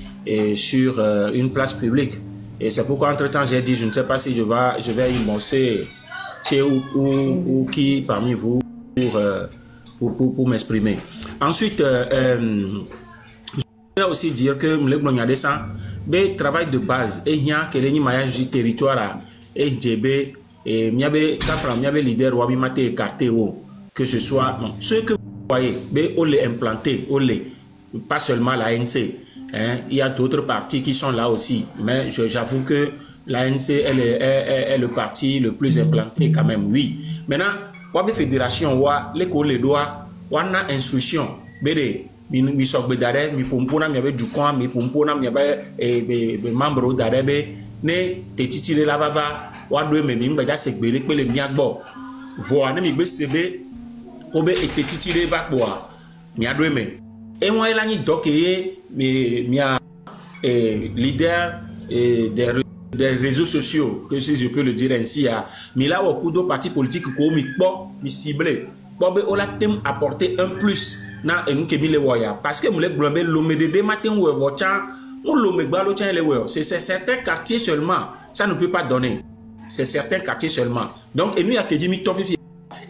sur une place publique. Et c'est pourquoi, entre-temps, j'ai dit, je ne sais pas si je vais immenser chez ou qui parmi vous pour m'exprimer. Ensuite, je vais aussi dire que le travail de base, et il y a un maillage du territoire, et il y a des leaders qui ont écarté, que ce soit ceux que voyez, on les implanté, pas seulement l'ANC. Hein, il y a d'autres partis qui sont là aussi, mais j'avoue que l'ANC est le parti le plus implanté quand même, oui. Maintenant, la fédération, l'école doit, on a instruction, mi sok bedare mi pompona mi abe dukon mi pompona mi abe membre darebe ne te titire la baba wa do me mi ngba se gbere pe le mi agbo vo ani mi gbe sebe obe e te titire ba boa mi ado me e won ela ni doke mi a leader des réseaux sociaux, que si je peux le dire ainsi, mais là au coup de parti politique ko mi po mi ciblé bobe o la tem apporter un plus na enu ke mi le woya parce que mo le glombe lomé de matin ou vocha on lomé gbalo tien le wo c'est certains quartiers seulement, ça ne peut pas donner, c'est certains quartiers seulement. Donc enu a ke di mi tofi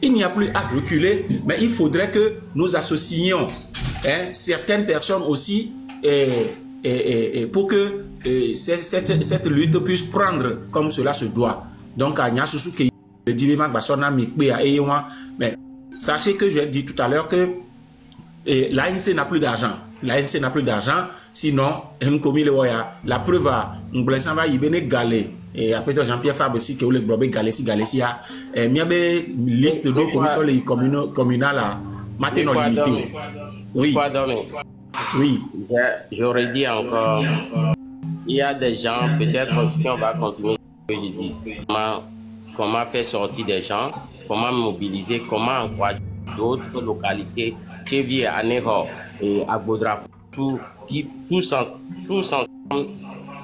il n'y a plus à reculer, mais il faudrait que nous associons certaines personnes aussi pour que cette lutte puisse prendre comme cela se doit. Donc à Nyasusu ke le dilema basona mi pe a ewa, mais sachez que je l'ai dit tout à l'heure que l'ANC n'a plus d'argent. L'ANC n'a plus d'argent, sinon la preuve Ngblessan va y bene galé. Et après Jean-Pierre Fabre si que vous le globé galési galésia il y avait une liste de commissions les communales à maintenant limité. Oui. Oui. J'aurais dit encore, il y a des gens, peut-être si on va continuer ce que j'ai dit, comment faire sortir des gens, comment mobiliser, comment encourager d'autres localités, Tchévi, Aného et Agbodraf, tous ensemble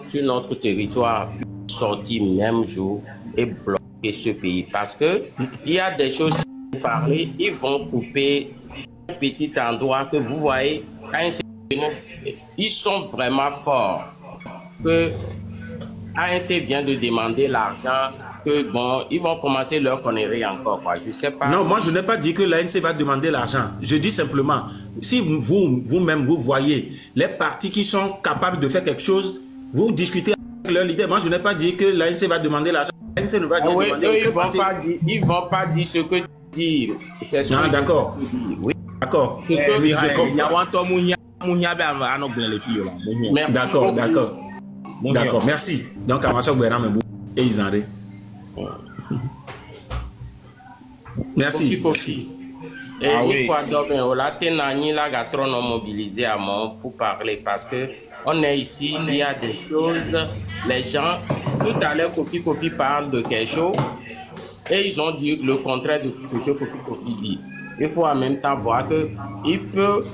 sur notre territoire, sortir même jour et bloquer ce pays. Parce que il y a des choses, si vous parlez, ils vont couper un petit endroit que vous voyez, ils sont vraiment forts. Que ANC vient de demander l'argent, que bon, ils vont commencer leur connerie encore, quoi. Je sais pas. Non, moi je n'ai pas dit que l'ANC va demander l'argent. Je dis simplement, si vous-même vous voyez les partis qui sont capables de faire quelque chose, vous discutez avec leur leader. Moi je n'ai pas dit que l'ANC va demander l'argent. L'ANC ne va oui, demander ils vont pas dire ce que tu dis. C'est ce que d'accord. Oui. D'accord. Oui, je comprends. D'accord, merci. Donc, à ma soeur Bernard et Isandé. Merci. Et oui. Mobilisé à moi pour parler parce que on est ici, il y a des choses, les gens, tout à l'heure Kofi parle de quelque chose et ils ont dit le contraire de ce que Kofi dit. Il faut en même temps voir que il peut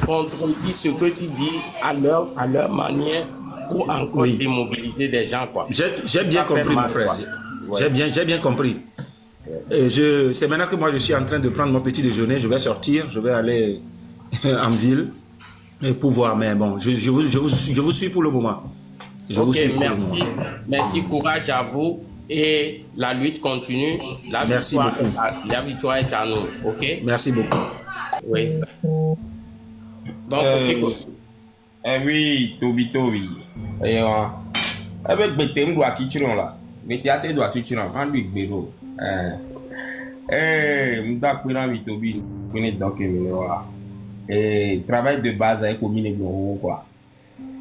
contredire ce que tu dis à leur manière pour encore démobiliser des gens, quoi. J'ai bien compris, mon frère. J'ai bien compris. C'est maintenant que moi je suis en train de prendre mon petit déjeuner. Je vais sortir, je vais aller en ville pour voir. Mais bon, je vous suis pour le moment. Ok, merci. Merci, courage à vous. Et la lutte continue. Merci beaucoup. La victoire est à nous. Ok? Merci beaucoup. Oui. Donc, oui, Toby. Et avec Betem doit tituler là. Betem doit tituler. On lui béro. M'da kwena mi Toby. Kwena donc voilà. Et travail de base avec commune gros quoi.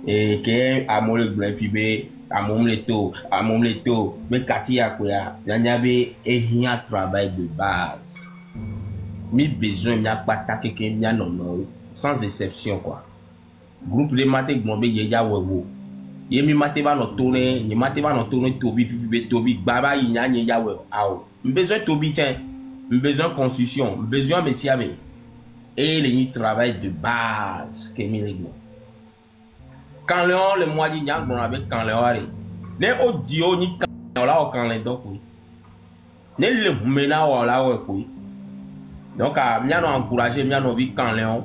Et que amole blanc fibé. Amomleto, mais Katia quoi, n'yabe un travail de base. Mi besoin n'a pas taquer que mia non sans exception quoi. Groupe de maté gombe yeya wewo. Yemi maté va no tourner, ni maté va no tourner Tobi baba yinya yeya wewo. Awo. Besoin Tobi tiens, besoin construction, besoin messiame. Et le travail de base que mi règle. Quand le mois dit nyang bon avec quand le wari ne audio ni quand la o quand le donc oui ne le mena wala wa oui donc a mia no encourager mia no vi quand le on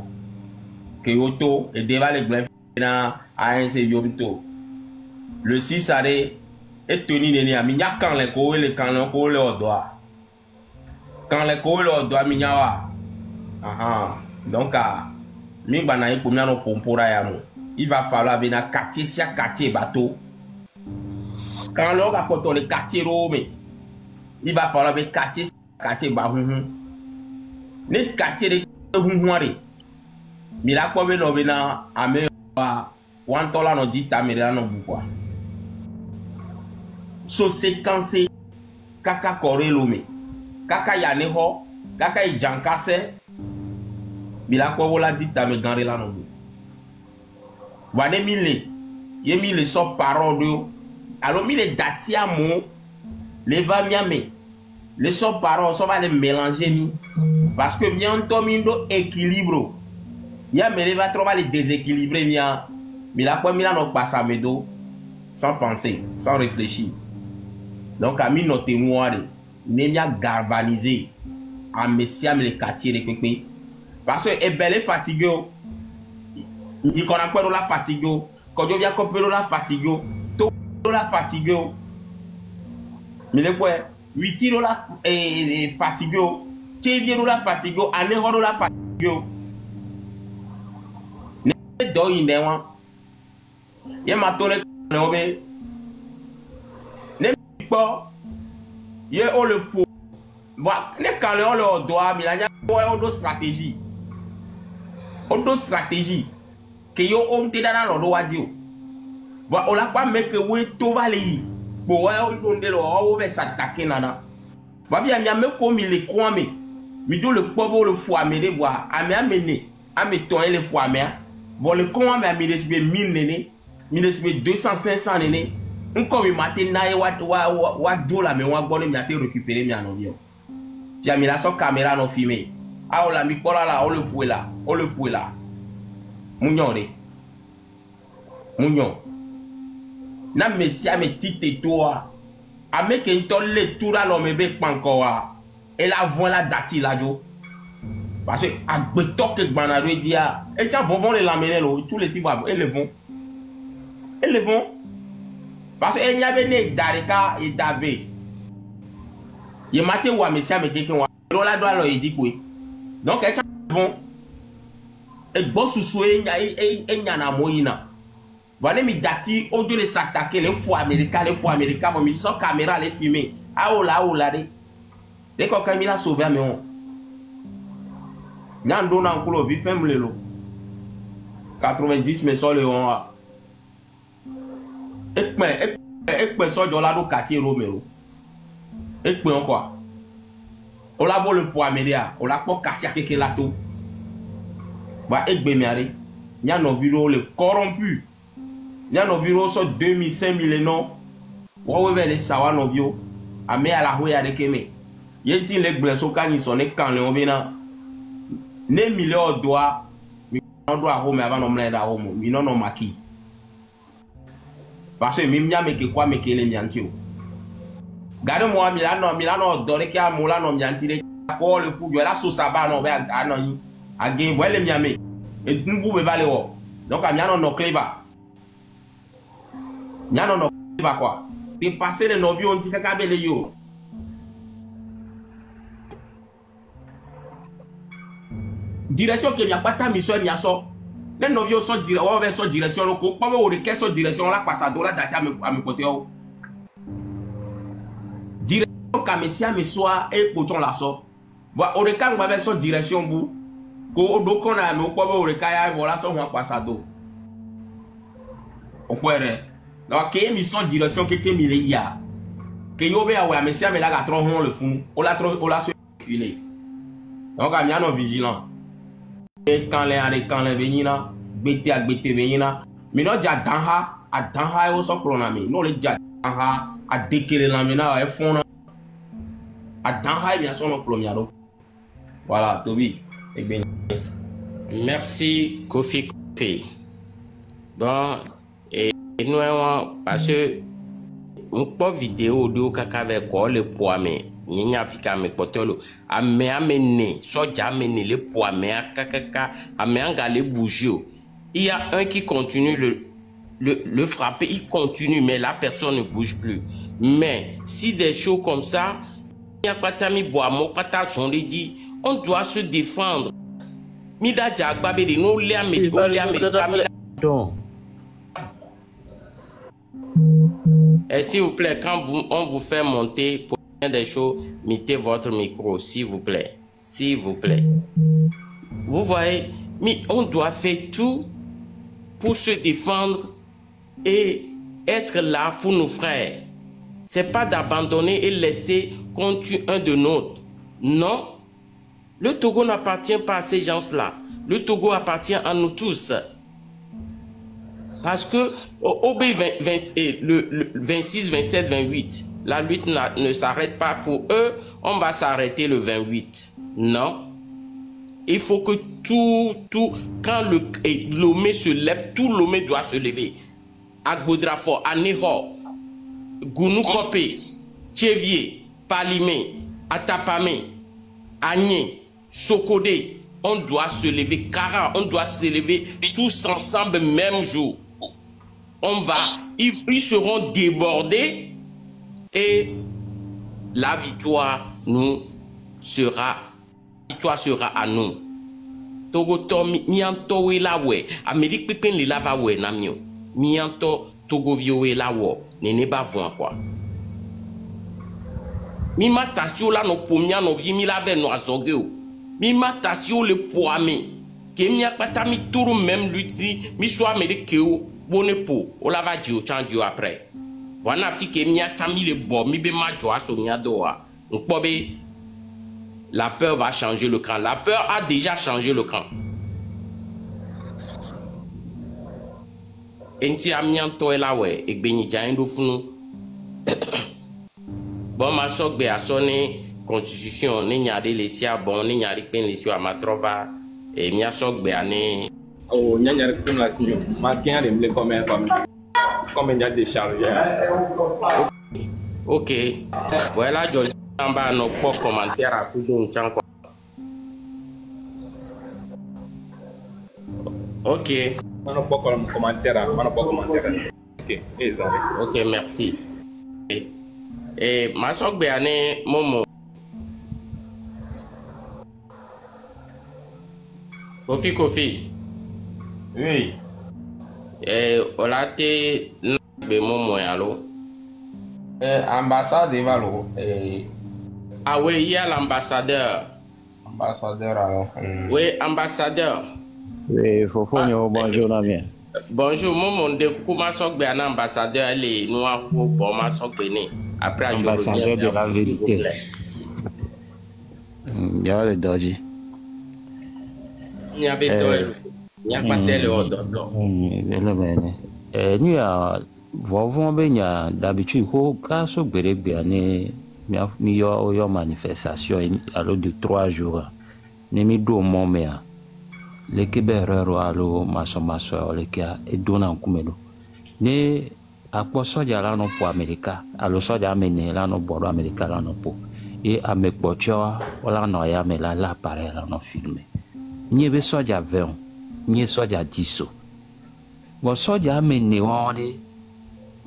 que auto et devant les blancs na a un c'est yomto le 6 arrêt et tenu nene a mia quand le ko le quand le ko le odoa quand le ko le odoa mia wa aha donc a mi bana yi pour mia no pompora ya mo. Il va falloir venir à quartier, si à quartier bateau. Quand l'on va porter le quartier Rome, il va falloir venir quartier, quartier bahouhou. Les quartiers de houhouari. Mais là, quand on vient à me wantola no dit tamera no bukwa. So séquencé, kaka kore lome, kaka yaneho, kaka ijankase. Mais là, quand on l'a dit tamera no bukwa. Wane mille, yé mille so parole alors mille datia mo, les va miame, les so parole, ça va les mélanger ni, parce que bien tomindo équilibre, ya me va trouver les déséquilibrer mia, mais la quoi mila no passe à medo, sans penser, sans réfléchir, donc à mi note moire, ne mia galvaniser, à messiam les quartiers les pépé, parce que est belle fatigué. Il qu'on a quoi la fatigue, quand je viens couper la fatigue, tout la fatigue. Mais le quoi, 8 la fatigue, tu viens la fatigue, année la fatigue. Ne do inewa. Ye matole nobe. Ne pas. Ye on le pour. Va, ne quand on le doit, mais là on doit stratégie. On doit stratégie. Que yo on te dana lo do wadio ba o la pa me que we to vale bo wa o ndelo o ve s'attaquer nana ba via mi me ko mi le kwame mi do le pobo le fois me de voir a me amener a me ton le fois me vo le kwame a mi de 1000 nene mi de 200 500 nene nko mi matin na e wa do la me wa gbon mi a te récupérer mi anovio via mi la so caméra no filmer a o la mi pola la o le pouet là Mounion. Na messia me tite toi. A me ke ntole tout la l'homme be pankoa. Et la voix la dati la jo. Parce que a betok ke gbanado dia. Et tiens vont les l'amener là, tous les 6 mois et le vont. Parce que il y avait né Darika et Davé. Il maté wa messia me ke wa. La doit lo dit quoi. Donc et vont et boss soué nya na moyina voilà mi dati au de les s'attaquer les fois américains bon mi so caméra les filmer ah oh là de ko quand il a sauvé mais on nyando na nkulo vi fem lelo 90 mais so le on ekpe so jo la do quartier Romero ekpe on quoi on la bo le pour amélia on la po quartier keke la to va egbe miare nya no viro le corrompu nya no viro so 2000 5000 non wo we le sawa no vio ame ala hoya de keme yenti le gble so kanyi so ne kan le obina ne million doa mi no doa ho me ava no mle da ho mo mi no no maki parce que mi nya me ke kwa me ke le miantio Garde-moi, Milano, donné qu'il y a un moulin, on vient de tirer. D'accord, le poulet, la sauce à bas, on va à Nani. À Gain, voilà les miamés. Et nous pouvons aller voir. Donc, à Miano, no cléba. Miano, no cléba quoi. T'es passé les novios, on dit qu'à Kabele yo. Direction que n'y a pas ta mission, n'y a ça. Les novios sont direction, le coup, pas me requête son direction, là, passe à dola, d'attitude à me côté. Kamesia me soit et pochon la so. Voilà, oreka on va son direction bou. Ko do a me ko ba oreka ya voilà son en passado. O kwere. Donc que mission direction que mi le ya. Que yo be awa mesia me la ga tron le fou. O la so reculer. Donc a miano vigilant. Et quand les venina, bete venina. Mi no ja danha o so pronami. No le ja danha a dekele la mena e fond. Voilà, Toby. Merci, Kofi. Bon, et nous, parce que on peut vidéo de caca avec quoi le poids, mais il n'y a pas de potolo. Amener, soja amener le poids, mais à caca, amener les bougies. Il y a un qui continue le frapper, il continue, mais la personne ne bouge plus. Mais si des choses comme ça, on doit se défendre. Et s'il vous plaît, quand on vous fait monter pour des choses, mettez votre micro, s'il vous plaît. S'il vous plaît. Vous voyez, mais on doit faire tout pour se défendre et être là pour nos frères. C'est pas d'abandonner et laisser qu'on tue un de nôtres. Non. Le Togo n'appartient pas à ces gens-là. Le Togo appartient à nous tous. Parce que au le 26, 27, 28, la lutte ne s'arrête pas pour eux. On va s'arrêter le 28. Non. Il faut que quand Lomé se lève, tout Lomé doit se lever. À Goudrafort, à Neho, Gounou Kopé, Tchevier, Palimé, Atapamé, Agné, Sokodé, on doit se lever, Kara, on doit se lever tous ensemble même jour. Ils seront débordés et la victoire sera à nous. Togo to mianto we la we, Amérique pepen li la va we namio. Mianto Togo viowe la wo, ne ba voin quoi. Mi matasio la no pomia no vi mi la ve no azogeo. Mi matasio le poame. Ke mi akpata mi tour même lui mi so Amérique o bonne po, o la va dio chandio après. Wana fi ke mi atami le bo mi be ma jo aso mi adoa. Nkpobe la peur va changer le camp. La peur a déjà changé le camp. Enti amianto elawe egbeni jaindo funu. Bon ma sok be asone constitution ni nyade lesia bon ni nyari pen lesio amatrova e mi asok be ane oh nyanyari pen la sinyo ma tien de mle comme il y a déchargé. OK. Voilà George Amba no po commentaire à toujours un temps. OK. Mano pas commentaire. OK, OK, merci. Et ma sok be ane momo. Kofi. Oui. Olate be momo yalo. Ambassade Valo. Ah oui, il y a l'ambassadeur. Ambassadeur alors. Oui, ambassadeur. Oui, Fofonio, bonjour Namien. Bonjour, mon de comment sok be un ambassadeur les noirs pour bon ma sok bene. Après je ambassadeur de la vérité. Il y a le doji. Il y a pas tel ordre. Nous a vovon benya d'habitude ko kaso bere biane mi yo manifestation alors de 3 jours. Ne mi do momea. Le keberero alo maso le kia e dona kumelo. Ne akpɔ sɔdza la nɔ po Amerika alo sɔdza ame ene la nɔ bɔ ɖo Amerika la nɔ po ye ame kpɔtɔ wala nɔ ya me la appareil la nɔ filme nye be sɔdza vɛ o nye sɔdza 10 o bɔn sɔdza ame ene wɔn de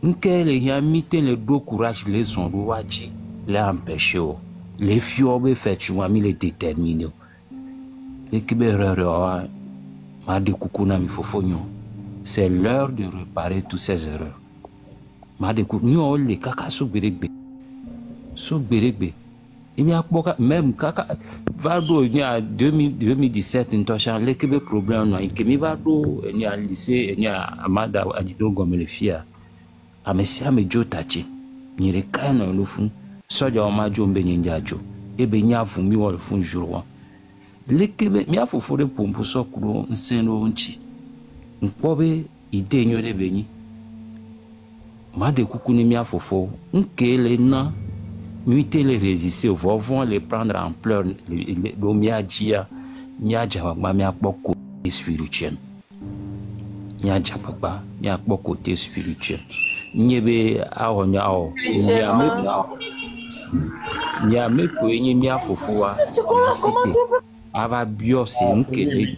nke le ya mite le do courage le zɔn ɖo wa dzi le empêcher o le fiɔ be fɛtsi wa mi le déterminer o eke be rere wa ma de kuku na mi fofo nyo c'est l'heure de réparer toutes ces erreurs ma de kuku nyo le kaka so gberegbe il y a même kaka va do ni a 2017 ntosha le kebe problème no ke mi va do ni a lycée ni a amada adido gomele fia amesia me jotachi ni re ka no lu fun soja o ma jo mbe ni njajo ebe nya fu mi wo fun jour le kebe mi afofo de pompo so kuro nseno nchi nkpobe ide nyo de benyi ma de kuku ni mi afofo nkele na mi tele résister vont les prendre en pleurs le miadia miaja ba mi akpoko spirituel miaja ba mi akpoko côté spirituel nyebe awonya o nya me ko enyi mi afofo wa ava biose nkele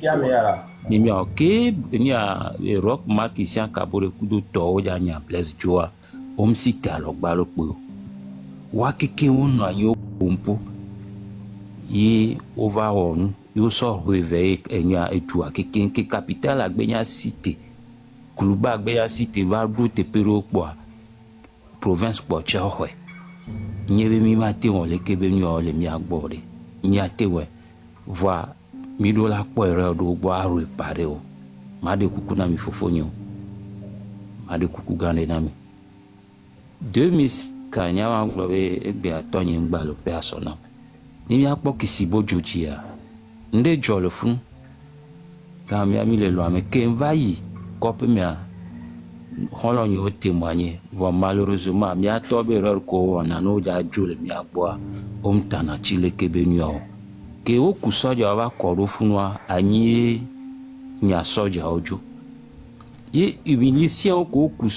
ni mi oke ni a rock makisian kabore kudo to ya nya bless joa omsita logba lopo wa keke wonu ayo pompo ye over on yo so réveiller enya etua keke nke capital agbenya cité kluba agbenya cité va do te pero po province po chawe nyebe mi mate on le kebe mi o le mi agbore nyate we va mi do la po ere do gbo aro ipare o ma de kuku na mi fofonyo ma de kuku gande na mi 2000 kanya wa nglobe egbe atonyi ngbalo pe asona ni mi akpo kisibo jojia nde jolo fun ka mi ami le lo ame ke vayi kope mi a holo ni o témoigner va malheureusement mi atobe erreur ko na no ja jole mi akpo o mtana chile kebe nyo ke o ku soja wa koro funwa anyi nya soja ojo ye humiliation ko ku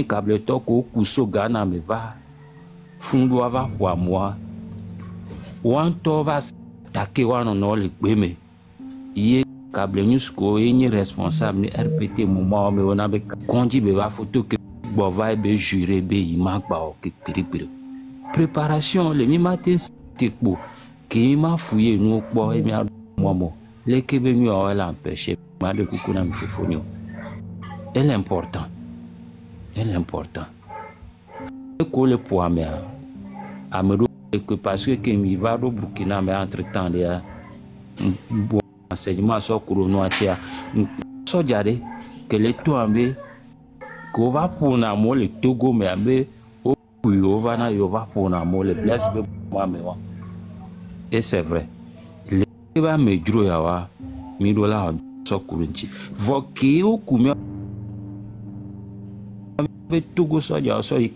câble to ko ku so gana me va fundo ava kwa moi wanto va take wana no le gbeme ye câble news ko enyi responsable ni RPT moment me wona be konji be va photo ke bo va be juré be imagba o ke peripere préparation le mi matin tekpo ke ma fouiller nous po e mi momo le ke be mi o la empêcher ma de kukuna mi fofonyo elle est important ko le po amea amero que parce que mi va do Burkina mais entre temps ya bon enseignement so kuro no atia so jare que le to ambe ko va pour na mo le Togo mais ambe o yo va na yo va pour na mo le bless be moi mais wa et c'est vrai le va me dro ya wa mi do la so kuro nchi vo ki o ku be Togo so ja so e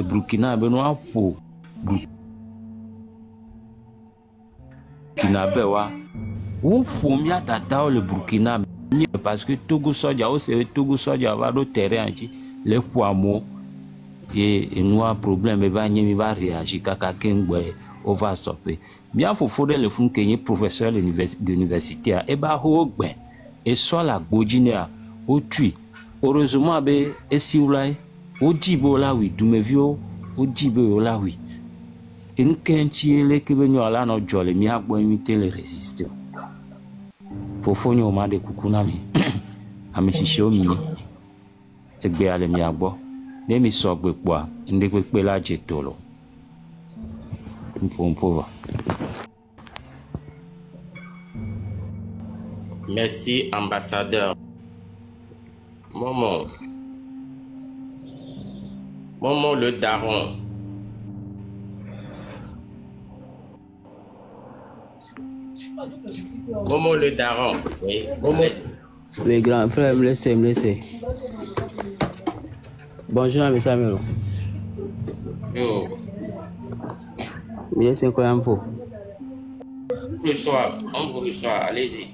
Burkina be no apo Burkina be wa o fo mi atata le Burkina parce que Togo so ja o se Togo so ja va do terrain anchi le fo amo et nous a problème va nyemi va réagir kaka kengwe o va stopper bien faut faudrait le fun kenye professeur de l'université e ba ho gbe et soit la godinea au tui heureusement be esiulai o jibo la wi dumevio o jibo la wi en kenchi ele ke benyo ala no jole mi agbo imite le résister fofonyo ma de kukunami amishisho mi egbe ale mi agbo de mi so gbe po nde pe la jetolo mpompo. Merci, ambassadeur. Momo le daron. Momo le daron. Oui, Momo. Les grands frères, me laissez. Bonjour, mes amis. Yo. Me laissez quoi un faux. On vous reçoit, allez-y.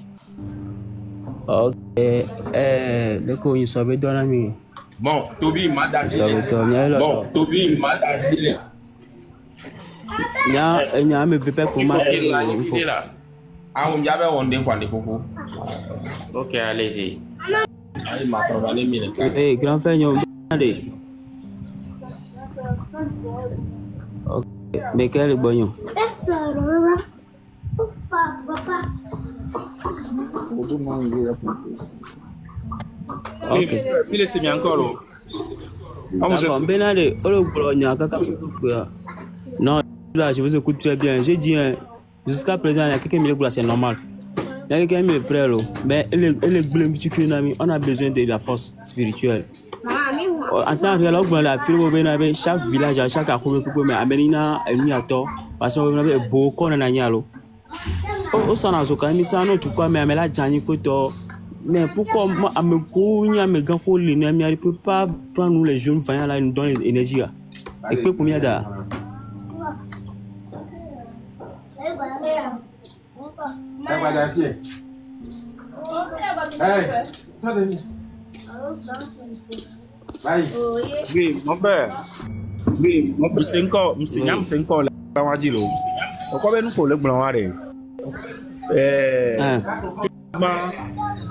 Ok. Le coup, il s'en va dans la nuit. Bon, Toby m'a Ça va dit. tourner. Bon, Toby m'a dit. Il y a un peu pour moi. Écoutez là. Ah, on y avait on dit quoi, les cocos? Ok, allez-y. Il m'a probablement mis le temps. Eh, grand frère, il y a un ok. Mais quel est bon? Ok. Il est semi encore. D'accord, Benade, non, là, je vous écoute très bien. J'ai dit, jusqu'à présent, il y a quelqu'un qui me dit que c'est normal. Il y a quelqu'un qui me prêt, mais on a besoin de la force spirituelle. En tant que chaque village, chaque affaire, mais Aménina, elle n'y a tort. Parce qu'on avait beaucoup de nanyalo. Au sein de ce cas, il s'en occupe, mais elle a déjà photo. Mais pourquoi moi, à me courir, me gâcher les némis, il ne peut pas prendre nous les jeunes vaillants là, nous donner l'énergie. Et puis combien d'heures? Oui, mon père. Oui, mon frère, c'est encore là. On va dire. Pourquoi nous pour le blanc?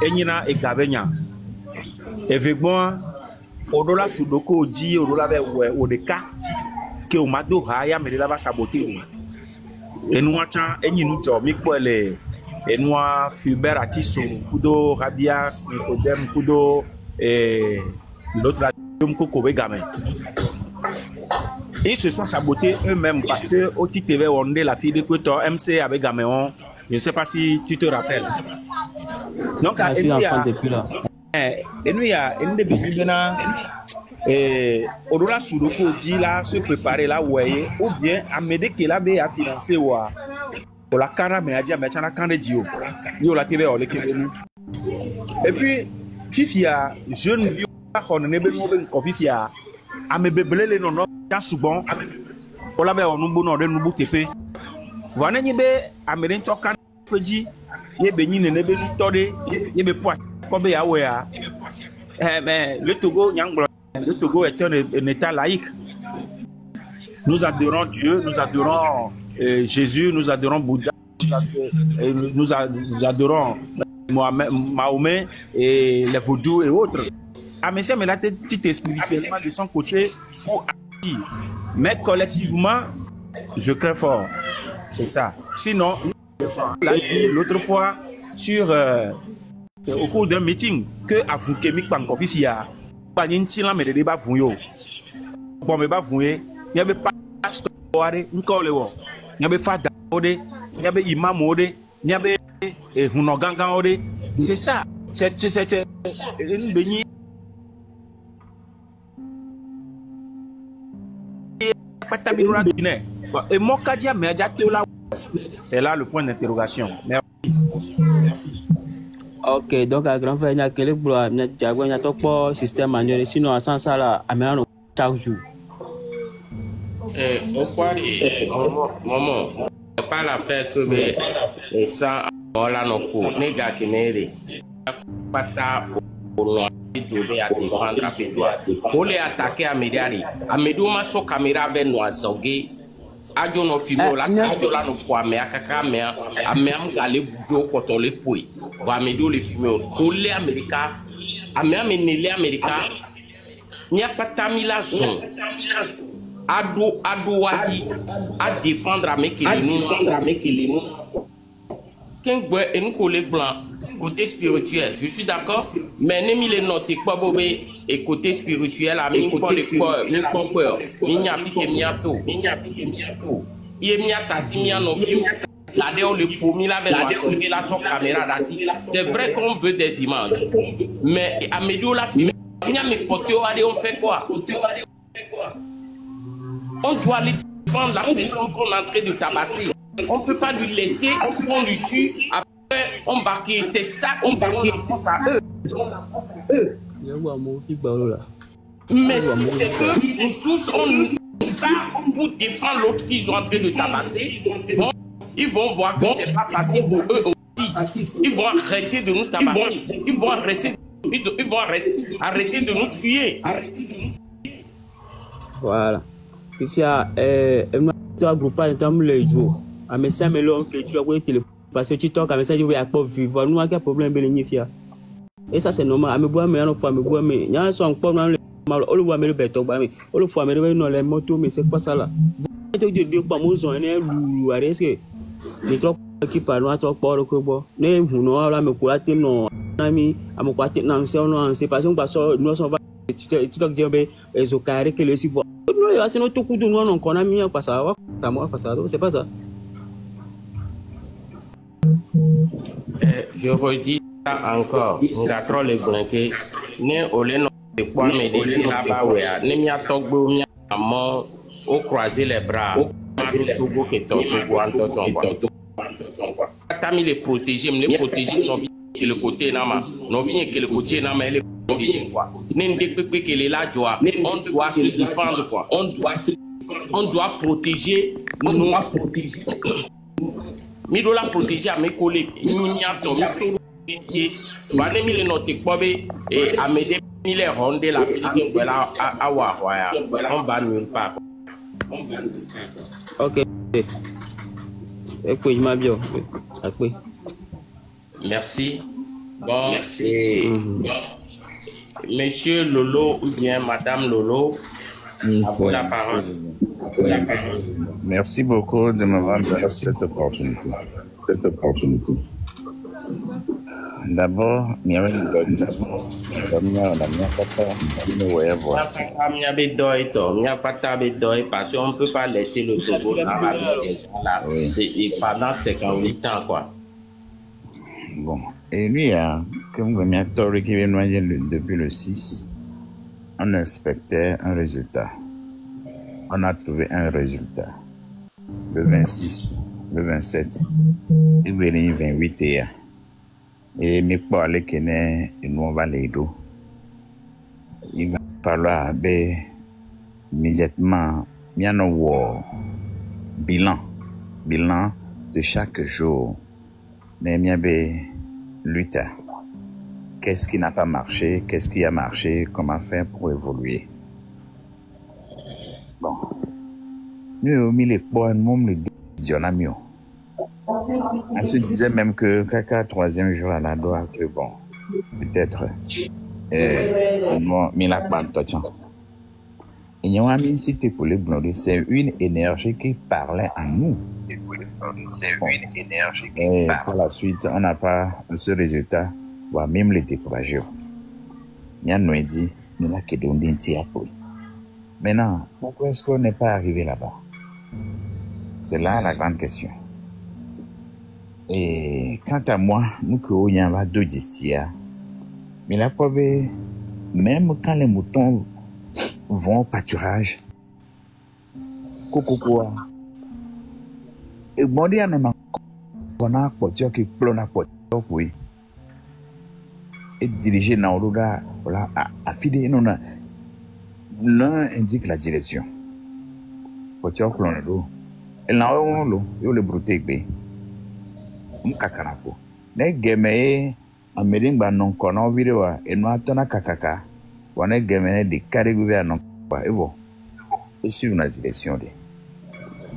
Enyina egabenya effectivement odola sudoko di odola be odeka ke o mado ha ya me la ba saboter enua cha enyinu to mi pole enua Fulbert Atiso kudo Rabia Nicodème kudo l'autre Koko Begame. Ils se sont sabotés eux-mêmes parce que au TV on est la fille de Koto MC avec Gaméon. Je ne sais pas si tu te rappelles. Donc, il y a une début Odola Soudoko dit là, se préparer là, ouais, ou bien Amédé Kelabe a financé pour la Kana, mais a dit à Mechana Kandedio. Il y a la TV, on l'équipe. Et puis, Fifia, jeune vieux, on est bien Fifia, Amébébélé les noms, quand souvent, on l'avait en nombre de nouveaux TP. Voilà, il y a Amédé Tokan. Mais le Togo est un État laïque. Nous adorons Dieu, nous adorons Jésus, nous adorons Bouddha, nous adorons Mahomet et les vaudous et autres. Monsieur mais là, petit spirituellement de son côté pour agir. Mais collectivement, je crains fort. C'est ça. Sinon, l'a dit l'autre fois sur au cours d'un meeting que Avukemi Pankofifia pas une tila mais de débat vouyo bon mais pas voué il y avait pas pasteur encore le il y avait fada ode il y avait imam ode il y avait hunoganga ode c'est ça c'est une béni pas tabirula Guinée et mon kadia mais là. C'est là le point d'interrogation. Merci. Ok, donc à grand frère, il y a quel système manuel. Sinon, à sens là, à mettre chaque jour. Au quoi, maman, c'est pas l'affaire que ça, on l'a non pour les gars qui n'aident pas ta pour à défendre à Pédouard. Pour les attaquer à Médiari, à Médouma, son caméra avec nous à Zogé. Ajo no fimo la ajo la no kwa me akaka me am gale bujo koto le poi va me do le fimo ko le America am ne le America nya patami la zone ado wadi à défendre amekele nous Kengwe et nous collègues blancs côté spirituel je suis d'accord mais ne mi les noter pas bobé et côté spirituel à mi côté peur mi nya fike miato il mi atasi mi no fi la de le promis la avec la son caméra là c'est vrai qu'on veut des images mais à Médio la fi nya me côté on fait quoi on doit les défendre la personne qu'on est en train de tabasser. On ne peut pas lui laisser, on lui tue, après on barque. C'est ça qu'on barque face à eux. Mais c'est que nous tous, on part pour défendre l'autre qu'ils sont en train de tabasser. Bon, ils vont voir que c'est pas facile pour eux Ils vont arrêter de nous tabasser. Ils vont arrêter de nous tuer. Voilà. Fifia, tu as groupé un temps le jour. A message melon que tu as envoyé téléphone parce que tu toques un message où il y a pas vivre. Nous avons un problème de fia. Et ça c'est normal. Me bois mais on fois me bois mais il y a son problème mal. On le voit mais le béton ba mais on le voit mais non les motos mais c'est pas ça là. Vous êtes de pas mon zone ou est-ce que les trois qui parlent à toi pour que bon ne nous là me quoi te non ami à me quoi te non c'est pas on passe nous on va tu toques dire ben les au carré que le si voit nous c'est notre coup de nous on connaît mieux pas ça va moi pas ça c'est pas ça. Je redis ça encore. Nous avons les blanquets. Ne olé non de quoi me dire là-bas ouais. Ne m'y a togbo m'y a mort au croiser les bras. Togo que Togo Antoton. T'as mis les protéger, les protéger non que le côté nama, non bien que le côté nama les protéger quoi. N'importe quoi que les là joie. On doit se défendre quoi. On doit protéger. On doit protéger. Mi doit la protéger à mes collègues. Nous n'y a pas de Banne mi le note Bobe et Amédée mi les ronde la Philippe voilà à on va nulle part. Ok. Écoute, ma bio. Merci. Bon, Monsieur Lolo ou bien Madame Lolo, à vous la parole. Merci beaucoup de m'avoir donné cette opportunité. D'abord, il y avait une bonne parce qu'on ne peut pas laisser le Togo dans la vie pendant 58 ans, quoi. Bon, et lui, comme vous m'avez dit, qui vient depuis le 6, on expectait un résultat. On a trouvé un résultat. Le 26, le 27, et le 28 et mes parler que nous on va les deux. Il va falloir immédiatement bien au bilan de chaque jour. Mais bien lutte. Qu'est-ce qui n'a pas marché, qu'est-ce qui a marché, comment faire pour évoluer. Bon, nous avons mis les points, nous le disons. On se disait même que Kaka, troisième jour à la doit être bon. Peut-être. Mais la pantocha. Et nous avons mis cité pour les blondes. C'est une énergie qui parlait à nous. C'est une énergie qui parlait. Par la suite, on n'a pas ce résultat. Voire même les décourager. Nous avons dit, mais là, qui donne un petit appui. Maintenant, pourquoi est-ce qu'on n'est pas arrivé là-bas? C'est là la grande question. Et quant à moi, nous avons eu deux d'ici. Mais la preuve, même quand les moutons vont au pâturage, et bon, il y a un porteur qui plonge à porteur pour et diriger dans le regard, voilà, à filer, l'un indique la direction. Porteur plonge l'eau. Et là, on l'eau, il le brouté. Mkakanapo. Ne geme amedingba non kono videwa enwa tona kakaka. Wane geme de karigubia non kwa evo. Et suivre la direction de.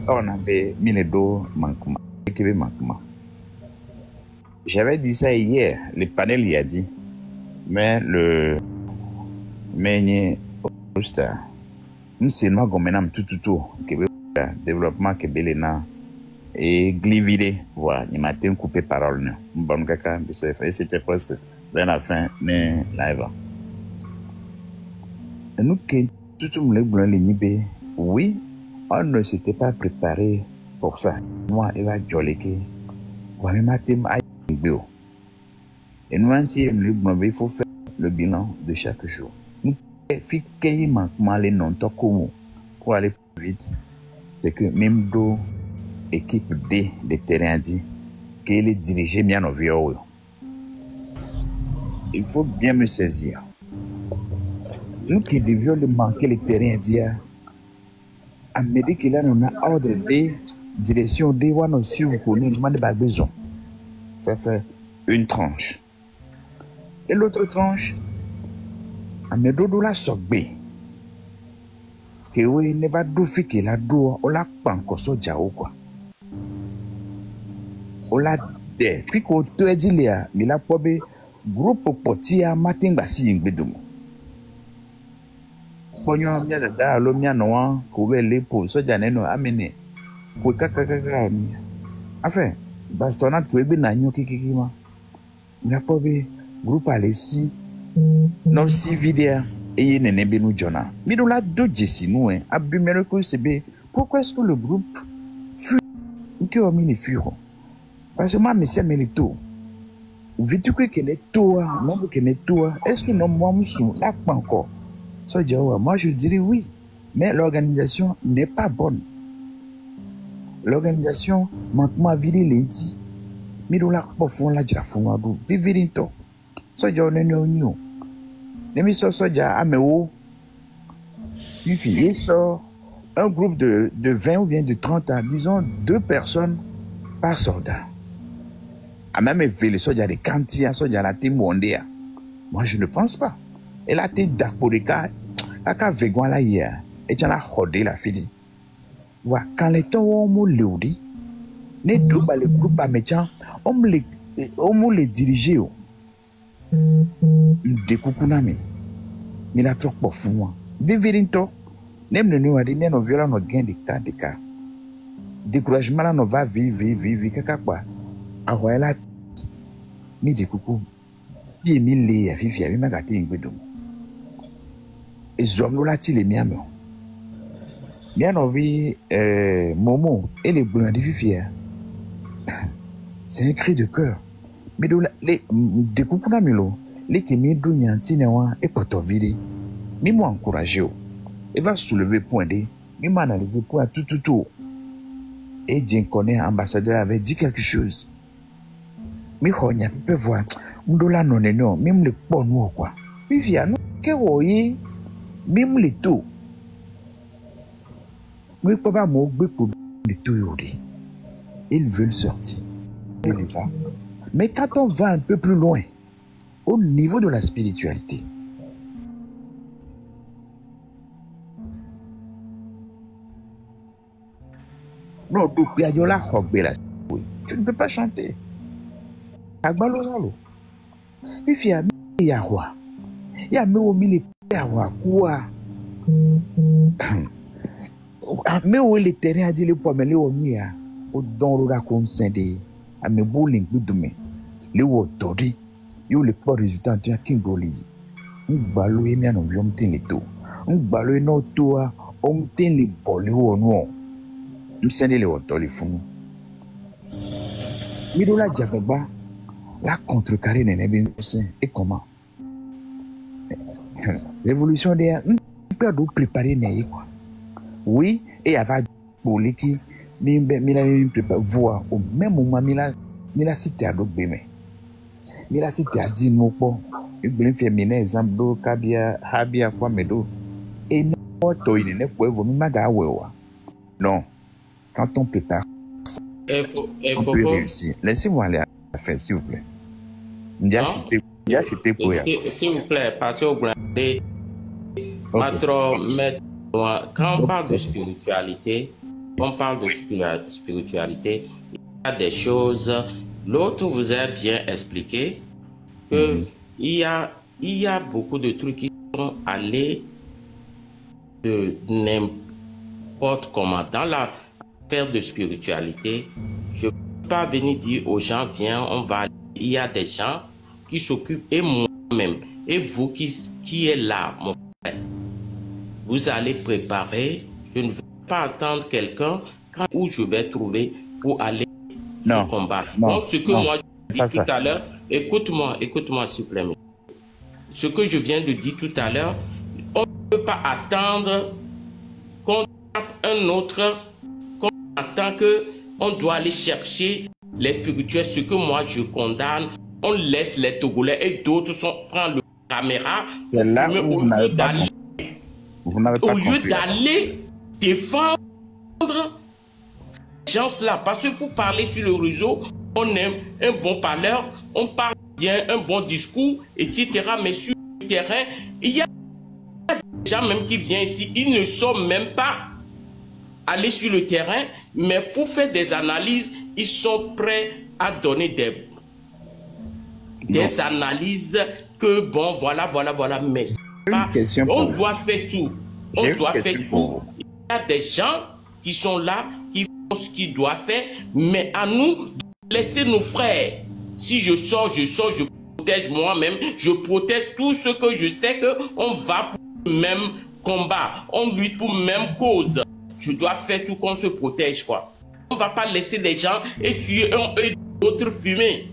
On avait mis les dos manquement. J'avais dit ça hier, le panel y a dit. Mais le Osta, c'est moi comme maintenant tout que développement que belena et glivide, voilà, il m'a coupé parole. Bon caca, c'était presque vers la fin mais live. Nous qui tout le monde oui, on ne s'était pas préparé pour ça. Moi, il va joliquer. Voilà, matin à bio. Et nous il faut faire le bilan de chaque jour. Nous faisons qu'il manquement les non pour aller plus vite. C'est que même do équipe D de terrain dit qu'elle est dirigée bien au vieux. Il faut bien me saisir. Nous qui devions le manquer le terrain dire à me dire qu'il a un ordre de direction D, on suivre pour nous demander pas besoin. Ça fait une tranche. Et l'autre tranche, Amedodo la sogbe. Kewe ne va doufi ke la doa, o la panko soja ou quoi. O la de, fiko to edilea, mi la pobe, groupe potia matin basi ingbedumo. Ponyo mia da alo mia noa, kowe le po soja neno amene. Kwe kakakaka mi. Enfin, bastonat kwebe na nyo kikikima. Mi la pobe, groupe alesi, non si vidéo et nene benu jona. Mi do la do jesi nous hein. Abumero sebe. Pourquoi est-ce que le groupe fuit? Que on mini fuiro? Parce que moi monsieur Melito. Vitu que kene toi, non que kene toi. Est-ce que non moi moussou là pas encore? Ça dit moi je dirais oui, mais l'organisation n'est pas bonne. L'organisation manquement viré lundi. Mi do la profond la jafou adu. Vivirinto. Ça dit on est non. L'émission Soja Ameo, une fille sort un groupe de 20 ou bien de 30 ans, disons 2 personnes par soldat. A même fait le Soja de Kantia, Soja la Timondea. Moi je ne pense pas. Elle a été d'Aporika, à Végon là hier, et tu as rodé la fille. Voilà, quand les temps ont leudi, les deux le groupe à métier, on me les diriger. De kukunami mi la trop profond vivirinto nem ne nous a dit non violent no gain de cas découragement là no va vivre kaka quoi ahoela mi de kuku bi mi le ya fifi mi magati ngbedo ezom lo lati le miame bien envie Momo et les blancs de fifi c'est un cri de cœur. Mais les de kukuna milo les qui me donnent yantinewa et potoviri mi moi encourager et va soulever point D mi m'analyser point tout et Dieu connaît ambassadeur avait dit quelque chose mi honya peut voir m'dola non même le bon ou quoi mi via nous que voyez même le tout mi papa mo gbe pour le tout yori ils veulent sortir il va. Mais quand on va un peu plus loin, au niveau de la spiritualité, non, tu ne peux pas chanter. Agbalozalo. Il y a Yahwa. Il y a Mewomile Yahwa. Quoi? Mais où les terrains a dit le poids, mais les omia, au don la conscience. A me bowling good me. Le wo tori. Yo le pas résultat tu as king goli. Ngbalo emi an oviom tin le to. Ngbalo no to a on tin le boli wo no. Msende le wotori funu. Midola Jagaba la contrecarrer nene bien et comment? L'évolution des peut nous préparer né quoi. Oui, etava boliki Mila prépare voir au même moment Mila cité à d'autres bémé. Mila cité à dire mon bon. Il voulait faire un exemple d'eau kabia habia quoi medo. Et non toi il n'est pas vous maga wewa. Non. Quand on prépare ça, on peut réussir. Laissez-moi aller à la fin s'il vous plaît. S'il vous plaît, passez au grand. Quand on parle de spiritualité, il y a des choses. L'autre vous a bien expliqué que il y a beaucoup de trucs qui sont allés de n'importe comment. Dans l'affaire de spiritualité, je ne peux pas venir dire aux gens, viens, on va. Il y a des gens qui s'occupent, et moi-même, et vous qui est là, mon frère, vous allez préparer. Je ne veux pas entendre quelqu'un où je vais trouver pour aller se combattre. Donc, ce que moi je dis tout à l'heure, écoute-moi s'il vous plaît. Ce que je viens de dire tout à l'heure, on ne peut pas attendre qu'on tape un autre, qu'on attend qu'on doit aller chercher les spirituels, ce que moi je condamne. On laisse les Togolais et d'autres prennent le caméra au lieu d'aller défendre ces gens-là. Parce que pour parler sur le réseau, on est un bon parleur, on parle bien, un bon discours, etc. Mais sur le terrain, il y a des gens même qui viennent ici, ils ne sont même pas allés sur le terrain, mais pour faire des analyses, ils sont prêts à donner des analyses que bon, voilà, mais on doit faire tout. On doit faire tout. Il y a des gens qui sont là, qui font ce qu'ils doivent faire, mais à nous, laisser nos frères. Si je sors, je protège moi-même, je protège tout ce que je sais qu'on va pour le même combat, on lutte pour la même cause. Je dois faire tout qu'on se protège, quoi. On ne va pas laisser des gens et tuer un et d'autres fumer.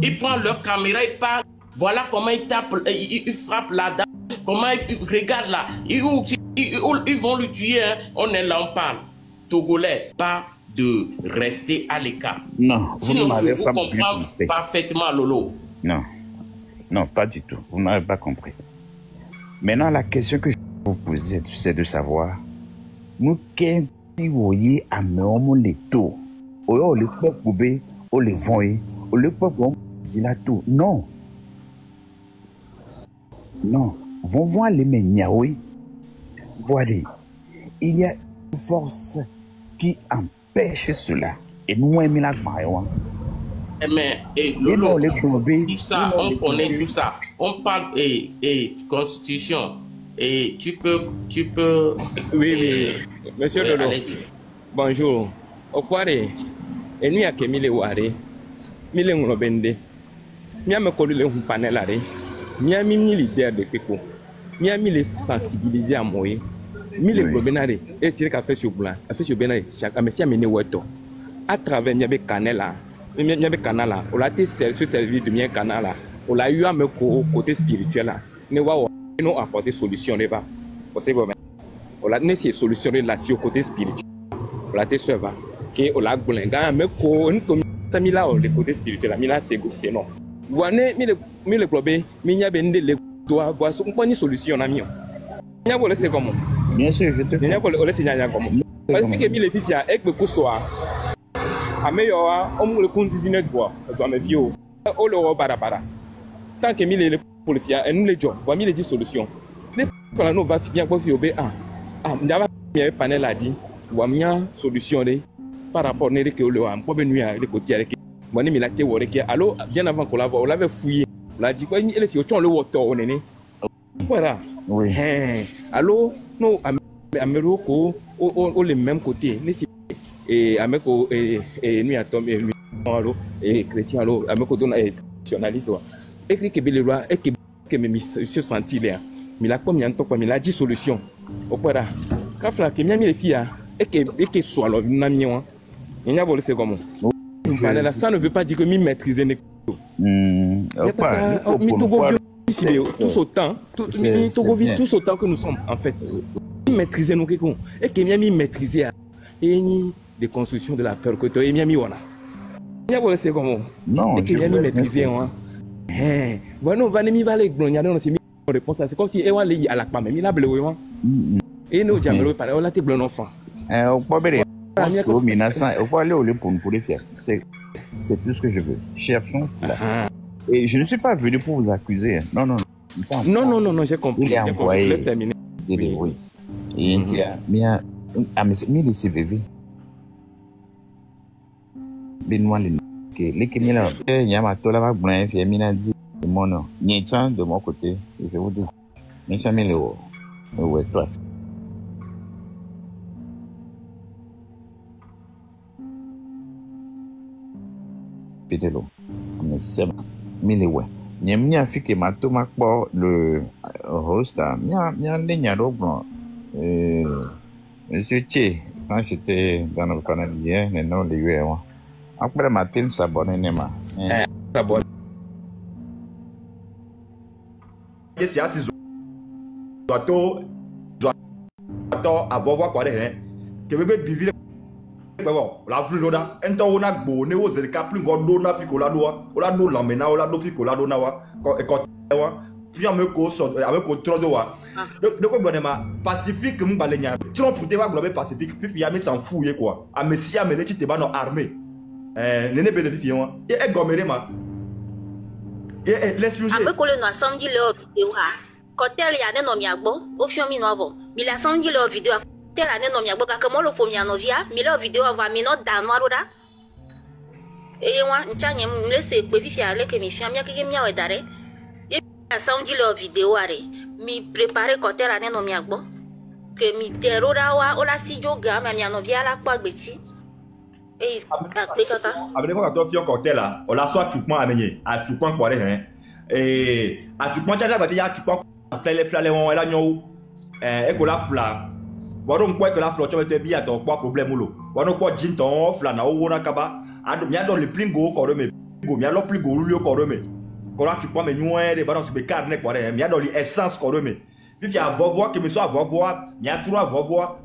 Ils prennent leur caméra, ils parlent, voilà comment ils tapent, ils frappent la dame, comment ils regardent là, ils vont le tuer, hein. On est là, on parle. Togolais, pas de rester à l'écart. Non, sinon je vous comprends parfaitement, Lolo. Non, pas du tout. Vous n'avez pas compris. Maintenant, la question que je vais vous poser, c'est de savoir, nous, qu'est-ce que vous voyez à Méomo les taux? Ou le peuple, ou les voyez, ou le peuple, dit là tout. Non. Vont voir les Méniaoui. Voilà. Il y a une force qui empêche cela. Et nous, aimons la maille. Mais Lolo, tout ça, on connaît tout ça. On parle et constitution. Et tu peux. Oui. Monsieur Lolo. Bonjour. Au Kware, et nous, à Kemile Ware, Mille Nobende, Miam Kodule Humpanelare, Miam leader de Péco, Miam les sensibiliser à moi, Mille Globenare, et c'est qu'a fait sur Blanc, a fait sur Benay, chaque Messia Meneweto, à travers Niabe Canela, Niabe Canala, on a été se servir de mien Canala, on l'a eu à me côté spirituel, ne va nous apporter solution, ne va. On a nécessaire solution de la côté spirituel, on l'a été servant. Que on l'a goulanga mais ko une tamila le côté spirituel mila c'est non voyez mille globé minya bende le doit voir son point de solution na mio nya bo laisser comment bien sûr je te nya bo laisser nya comment parce que mille fils ya ek be kusoa ameyoa on le continue droit doit me vieux o le bara tant que mille pour le fia et nous les job voit mille dit solution les pour nous va bien pour fiobe ndaba mi panel a dit wa mia solution de par rapport à ce que l'on a nuit à l'écoute avec moi ni milité ou avec alors bien avant qu'on l'avait on l'avait fouillé on l'a dit quoi il est sur le water on est voilà oui alors nous Américo au les mêmes côtés et Américo et nuit à tomber nuit alors et chrétien alors Américo donne nationaliste et que les lois et que me se sentit là mais la comme il y a un temps comme il a 10 solutions au voilà quand la que les filles et que soit le namion il n'y a pas de second. Ça ne veut pas dire que m'y maîtriser les tout autant tous autant que nous sommes en fait maîtriser nos quelque et que m'y maîtriser et des constructions de la peur que toi et m'y wana il n'y a pas de second non et que m'y maîtriser voilà on va ne m'y va les glogna dans ces réponses c'est comme si et on les à la pas mais il a bleu et nous jamais parler on a été blanc enfant c'est tout ce que je veux. Cherchons cela. Et je ne suis pas venu pour vous accuser. Non, j'ai compris. Il est envoyé. Laisse terminer. Oui. Et il dit, mais les CVV. Benoît, les Kémila, il y a ma tola, ma blanc, il y a mina dit, mon nom. Nietzsche de mon côté, je vous dis. Nietzsche, mais ouais, toi. Pédelo. Mais c'est mille ouais. N'y fait que ma tomate pour le host. Mia ligne blanc. Monsieur Tché, quand j'étais dans le canal hier, les noms de lui. Après matin, ça bonne nema. Ça bonne. Et c'est assez. Doit-on avoir quoi de rien? Que bébé bivile. Bon, la plus loda, un temps on a beau, ne ose le cap, plus gros dona, puis qu'on la doit, on la doit l'emmena, on la doit, puis qu'on la donne, et quand puis à me cause, avec au trop de wa. De quoi, bonnement, pacifique, m'balenia, trop pour te voir glober pacifique, puis il y a mis sans fouiller quoi. À Messia, mais tu t'es pas non armé. nene bele fifi wa e gomere ma e les sujets abe ko le no samedi le vidéo ha kotel ya ne no mi agbo o fi mi no avo mi la samedi le vidéo tel ane no mi agbo ka mo lo po mi anovia mi le vidéo ava mi no da no aroda e wa nchanye le se pe fifi ale ke mi fi mi akike mi awe dare e la samedi le vidéo are mi préparer kotel ane no mi agbo que mi terora wa o la si joga mi anovia la kwa gbechi e aplikata abele ko to fi kotel la o la so atukpon amenye atukpon pore hen atukpon chacha gba ti ya atukpon flele won la nyon e ko la fla wado nkwa ke la fla cho be bi ato kwa problem lo wado ko jinton fla na owo na kaba ado mi ado le plingo ko do me go mi alo plingo lu ko do me ko la atukpon me nyon de ba do be card ne pore mi ado li essence ko do me fi avovo ke mi so avovo mi aturu avovo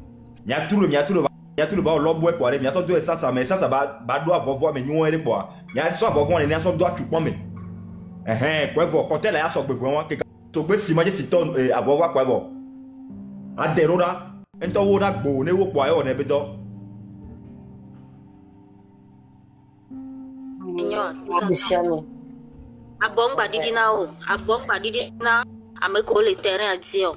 mi aturu ba lo bo e pore mi ato do essence mais essence ba do avovo me nyon de po mi ato avovo ne aso do atukpon me ko vo kotel ya so gbe won ke so gbe si ma je si ton avovo ko vo aderora ento wo na gbo ne wo po ayo ne bedo abongba didi na ameko le terrain adio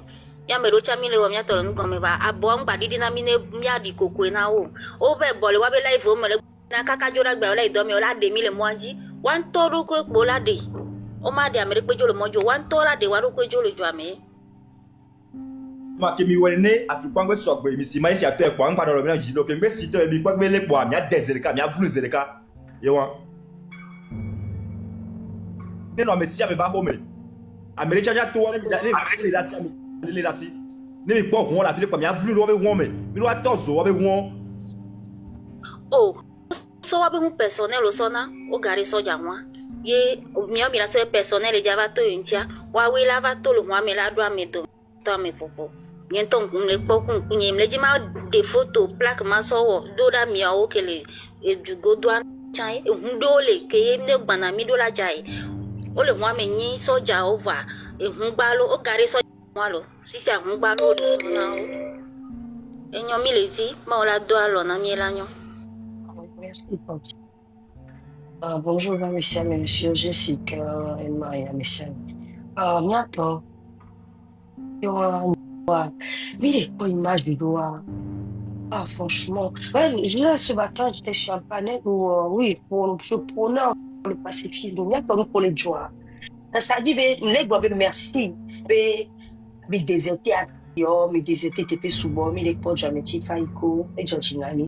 ya mero cha mi le wo mi atoro nu kan me ba abongba didi na mi ne mi adi kokwe na o be bole wa be live o mele na kaka jora gba ola ido mi ola de mi le mo aji wan toro ko epo la de o ma de amere pejo le mojo wan tora de wa ro ko jo le jo ame ma ke mi wene atukwa ngbe so gbe mi si ma isi ato e kwa ngba do mi na ji lo ke ngbe si to e bi kwa gbe le po mi adezereka mi avunu zereka ye won ne no me si ame ba home amere chaja to won le la si ne mi po won la fi le pa mi avunu lo be won me mi lo atozo wo be won oh so wa be mu personnel o sona o gare soja won ye mi o mi la so personnel e java to yintia wa we la va to lo wa me la do amedo to me popo yento ngun po kun kunye mle jima de photo plaque ma so wo do da mi o kele e jugo do an chai e hun do le ke ne gbana mi do la jai o le wa me yin soja over e hun gba lo o gare soja wa lo si ta hun gba lo so na o enyo mi le ti ma o la do alo na mi la nyon. Bonjour, monsieur Jessica et Maria Michel. Bientôt. Mais les images de doigts. Ah, franchement. Ouais, là, ce matin, j'étais sur un panel où, oui, je prônais le pacifisme. Bientôt, pour les joies. Ça dit, les gars, merci. Mais des étés à mais des étés, t'es sous bon, mais les potes, jamais, Tifaïko, et Georginani.